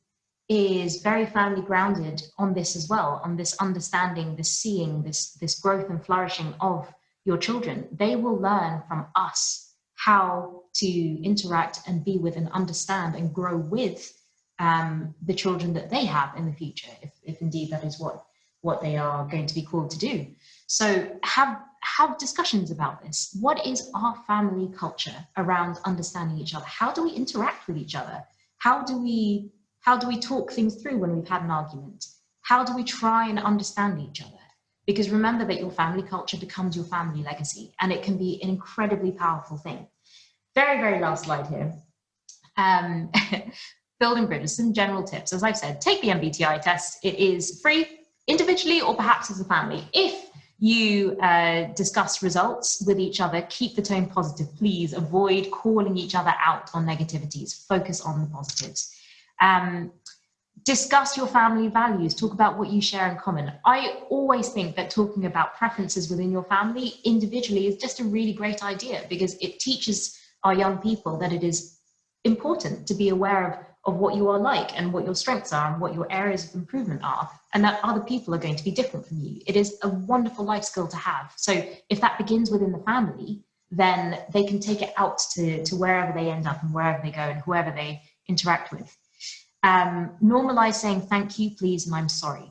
Speaker 1: is very family grounded on this as well, on this understanding, this seeing, this growth and flourishing of your children. They will learn from us how to interact and be with and understand and grow with the children that they have in the future, if indeed that is what they are going to be called to do. So have discussions about this. What is our family culture around understanding each other? How do we interact with each other? How do we talk things through when we've had an argument? How do we try and understand each other? Because remember that your family culture becomes your family legacy, and it can be an incredibly powerful thing. Very, very last slide here. Building bridges, some general tips. As I've said, take the MBTI test. It is free, individually or perhaps as a family. If you discuss results with each other, keep the tone positive. Please avoid calling each other out on negativities. Focus on the positives. Discuss your family values. Talk about what you share in common. I always think that talking about preferences within your family individually is just a really great idea, because it teaches our young people that it is important to be aware of what you are like and what your strengths are and what your areas of improvement are, and that other people are going to be different from you. It is a wonderful life skill to have. So if that begins within the family, then they can take it out to wherever they end up and wherever they go and whoever they interact with. Normalize saying thank you, please, and I'm sorry.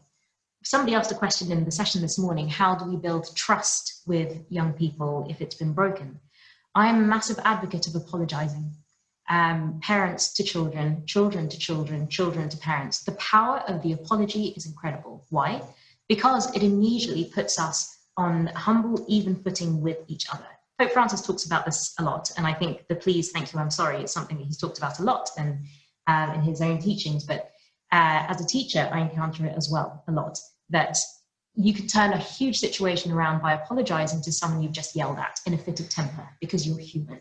Speaker 1: Somebody asked a question in the session this morning: how do we build trust with young people if it's been broken? I'm a massive advocate of apologizing. parents to children, children to children, children to parents. The power of the apology is incredible. Why? Because it immediately puts us on humble, even footing with each other. Pope Francis talks about this a lot, and I think the please, thank you, I'm sorry is something that he's talked about a lot and in his own teachings, but as a teacher, I encounter it as well a lot, that you can turn a huge situation around by apologizing to someone you've just yelled at in a fit of temper because you're human.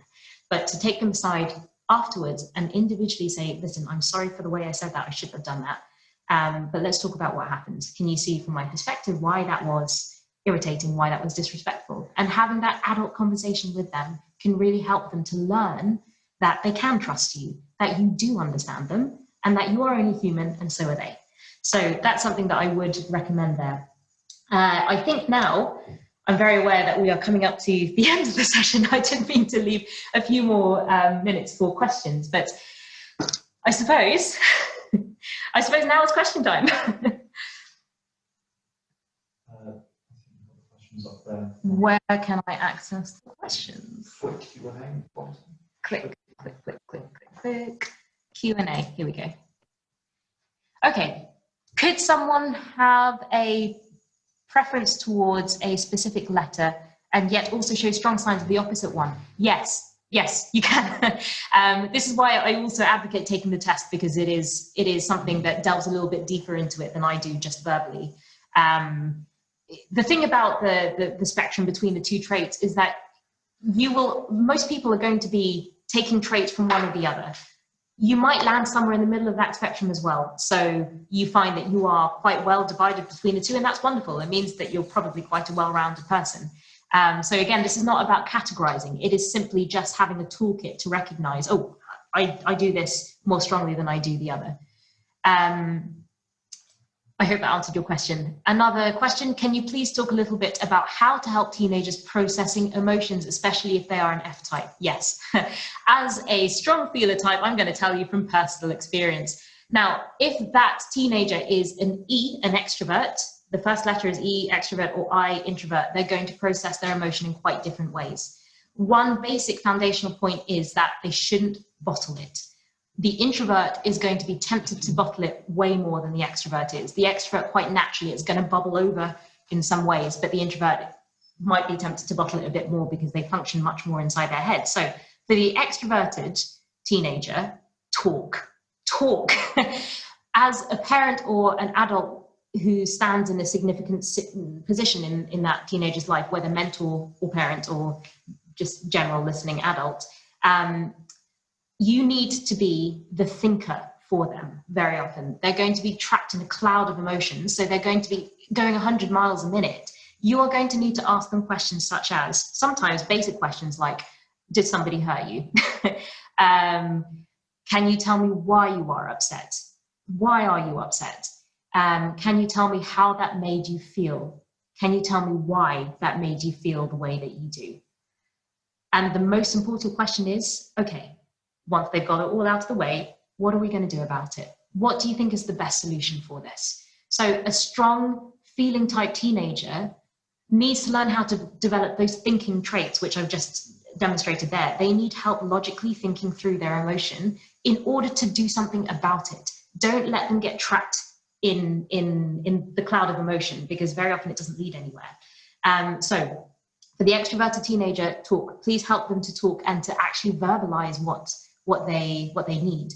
Speaker 1: But to take them aside afterwards and individually say, listen, I'm sorry for the way I said that, I shouldn't have done that. But let's talk about what happened. Can you see from my perspective why that was irritating, why that was disrespectful? And having that adult conversation with them can really help them to learn that they can trust you, that you do understand them, and that you are only human and so are they. So that's something that I would recommend there. I think now I'm very aware that we are coming up to the end of the session. I didn't mean to leave a few more minutes for questions, but I suppose now is question time. Where can I access the questions? Click, click, click, click, click, click. Q&A, here we go. Okay, could someone have a preference towards a specific letter and yet also show strong signs of the opposite one? Yes, you can. This is why I also advocate taking the test, because it is something that delves a little bit deeper into it than I do just verbally. The thing about the spectrum between the two traits is that most people are going to be taking traits from one or the other. You might land somewhere in the middle of that spectrum as well. So you find that you are quite well divided between the two, and that's wonderful. It means that you're probably quite a well-rounded person. So again, this is not about categorizing. It is simply just having a toolkit to recognize, oh, I do this more strongly than I do the other. I hope that answered your question. Another question, can you please talk a little bit about how to help teenagers processing emotions, especially if they are an F-type? Yes. As a strong feeler type, I'm going to tell you from personal experience. Now, if that teenager is an E, an extrovert, the first letter is E, extrovert, or I, introvert, they're going to process their emotion in quite different ways. One basic foundational point is that they shouldn't bottle it. The introvert is going to be tempted to bottle it way more than the extrovert is. The extrovert, quite naturally, is going to bubble over in some ways, but the introvert might be tempted to bottle it a bit more because they function much more inside their head. So for the extroverted teenager, talk. As a parent or an adult who stands in a significant position in that teenager's life, whether mentor or parent or just general listening adult, you need to be the thinker for them very often. They're going to be trapped in a cloud of emotions, so they're going to be going 100 miles a minute. You are going to need to ask them questions such as, sometimes basic questions like, did somebody hurt you? Can you tell me why you are upset? Why are you upset? Can you tell me how that made you feel? Can you tell me why that made you feel the way that you do? And the most important question is, okay, once they've got it all out of the way, what are we going to do about it? What do you think is the best solution for this? So a strong feeling type teenager needs to learn how to develop those thinking traits, which I've just demonstrated there. They need help logically thinking through their emotion in order to do something about it. Don't let them get trapped in the cloud of emotion, because very often it doesn't lead anywhere. So for the extroverted teenager, talk. Please help them to talk and to actually verbalize what they need.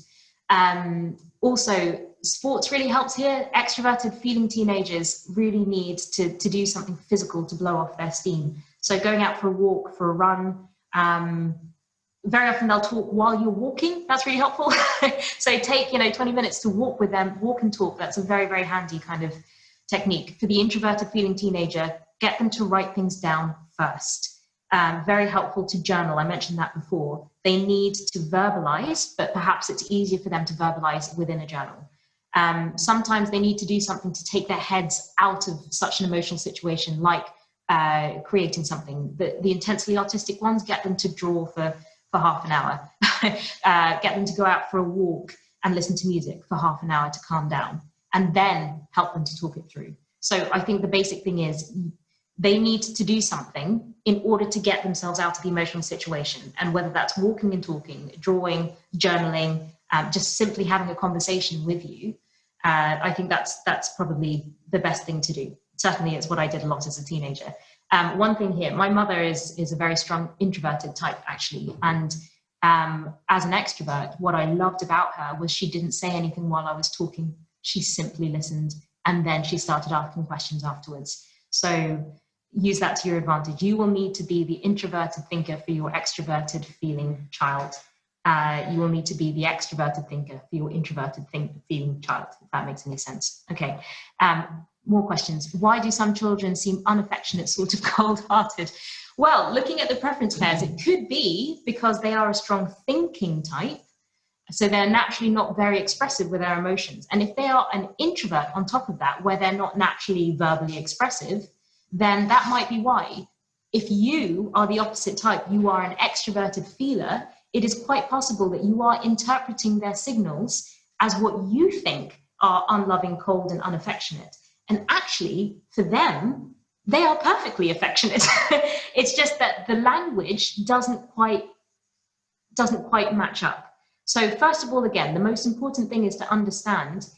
Speaker 1: Also, sports really helps here. Extroverted feeling teenagers really need to do something physical to blow off their steam. So going out for a walk, for a run, very often they'll talk while you're walking. That's really helpful. So take 20 minutes to walk with them, walk and talk. That's a very, very handy kind of technique. For the introverted feeling teenager, get them to write things down first. Very helpful to journal. I mentioned that before. They need to verbalize, but perhaps it's easier for them to verbalize within a journal. Sometimes they need to do something to take their heads out of such an emotional situation, like creating something. The intensely artistic ones, get them to draw for half an hour. Get them to go out for a walk and listen to music for half an hour to calm down, and then help them to talk it through. So I think the basic thing is, they need to do something in order to get themselves out of the emotional situation. And whether that's walking and talking, drawing, journaling, just simply having a conversation with you, I think that's probably the best thing to do. Certainly it's what I did a lot as a teenager. One thing here, my mother is a very strong introverted type, actually. And as an extrovert, what I loved about her was she didn't say anything while I was talking. She simply listened, and then she started asking questions afterwards. So use that to your advantage. You will need to be the introverted thinker for your extroverted feeling child. You will need to be the extroverted thinker for your introverted feeling child, if that makes any sense. Okay, more questions. Why do some children seem unaffectionate, sort of cold-hearted? Well, looking at the preference pairs, it could be because they are a strong thinking type, so they're naturally not very expressive with their emotions. And if they are an introvert on top of that, where they're not naturally verbally expressive, then that might be why. If you are the opposite type, you are an extroverted feeler, it is quite possible that you are interpreting their signals as what you think are unloving, cold, and unaffectionate. And actually, for them, they are perfectly affectionate. It's just that the language doesn't quite match up. So first of all, again, the most important thing is to understand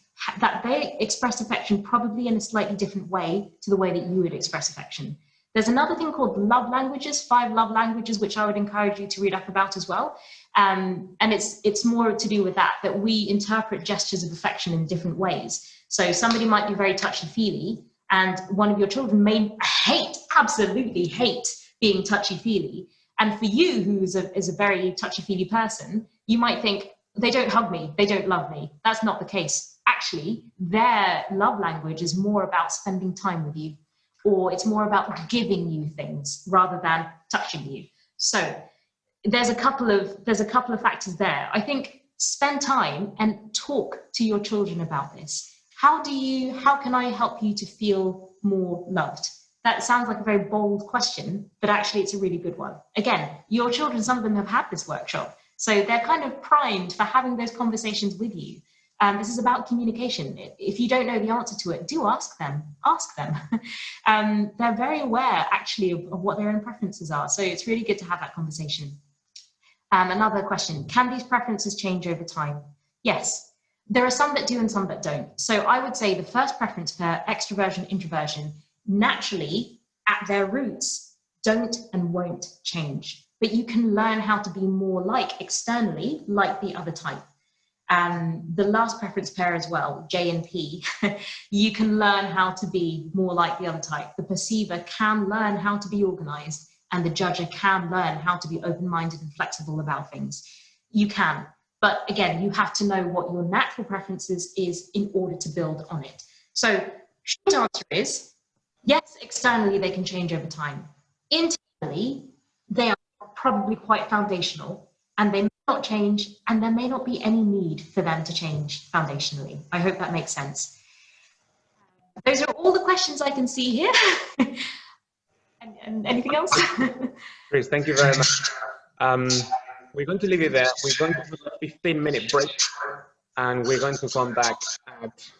Speaker 1: that they express affection probably in a slightly different way to the way that you would express affection. There's another thing called love languages, 5 love languages, which I would encourage you to read up about as well. And it's more to do with that we interpret gestures of affection in different ways. So somebody might be very touchy-feely, and one of your children may absolutely hate being touchy-feely. And for you, who is a very touchy-feely person, you might think, they don't hug me, they don't love me. That's not the case. Actually, their love language is more about spending time with you, or it's more about giving you things rather than touching you. So there's a couple of factors there. I think spend time and talk to your children about this. How can I help you to feel more loved? That sounds like a very bold question, but actually it's a really good one. Again, your children, some of them have had this workshop, so they're kind of primed for having those conversations with you. This is about communication. If you don't know the answer to it, do ask them. Ask them. They're very aware, actually, of what their own preferences are. So it's really good to have that conversation. Another question, can these preferences change over time? Yes, there are some that do and some that don't. So I would say the first preference pair, extroversion, introversion, naturally, at their roots, don't and won't change. But you can learn how to be more externally, like the other type. The last preference pair as well, J and P, you can learn how to be more like the other type. The perceiver can learn how to be organized, and the judger can learn how to be open-minded and flexible about things. You can, but again, you have to know what your natural preferences is in order to build on it. So short answer is, yes, externally they can change over time. Internally, they are probably quite foundational, and they may not change, and there may not be any need for them to change foundationally. I hope that makes sense. Those are all the questions I can see here. and anything else?
Speaker 2: Chris, thank you very much. We're going to leave it there. We're going to do a 15-minute break, and we're going to come back at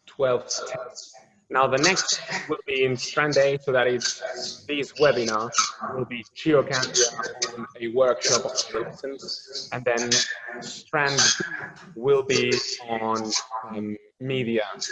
Speaker 2: 12:10. Now, the next will be in Strand A, so that is this webinar will be Chio Candia on a workshop on lessons, and then Strand B will be on media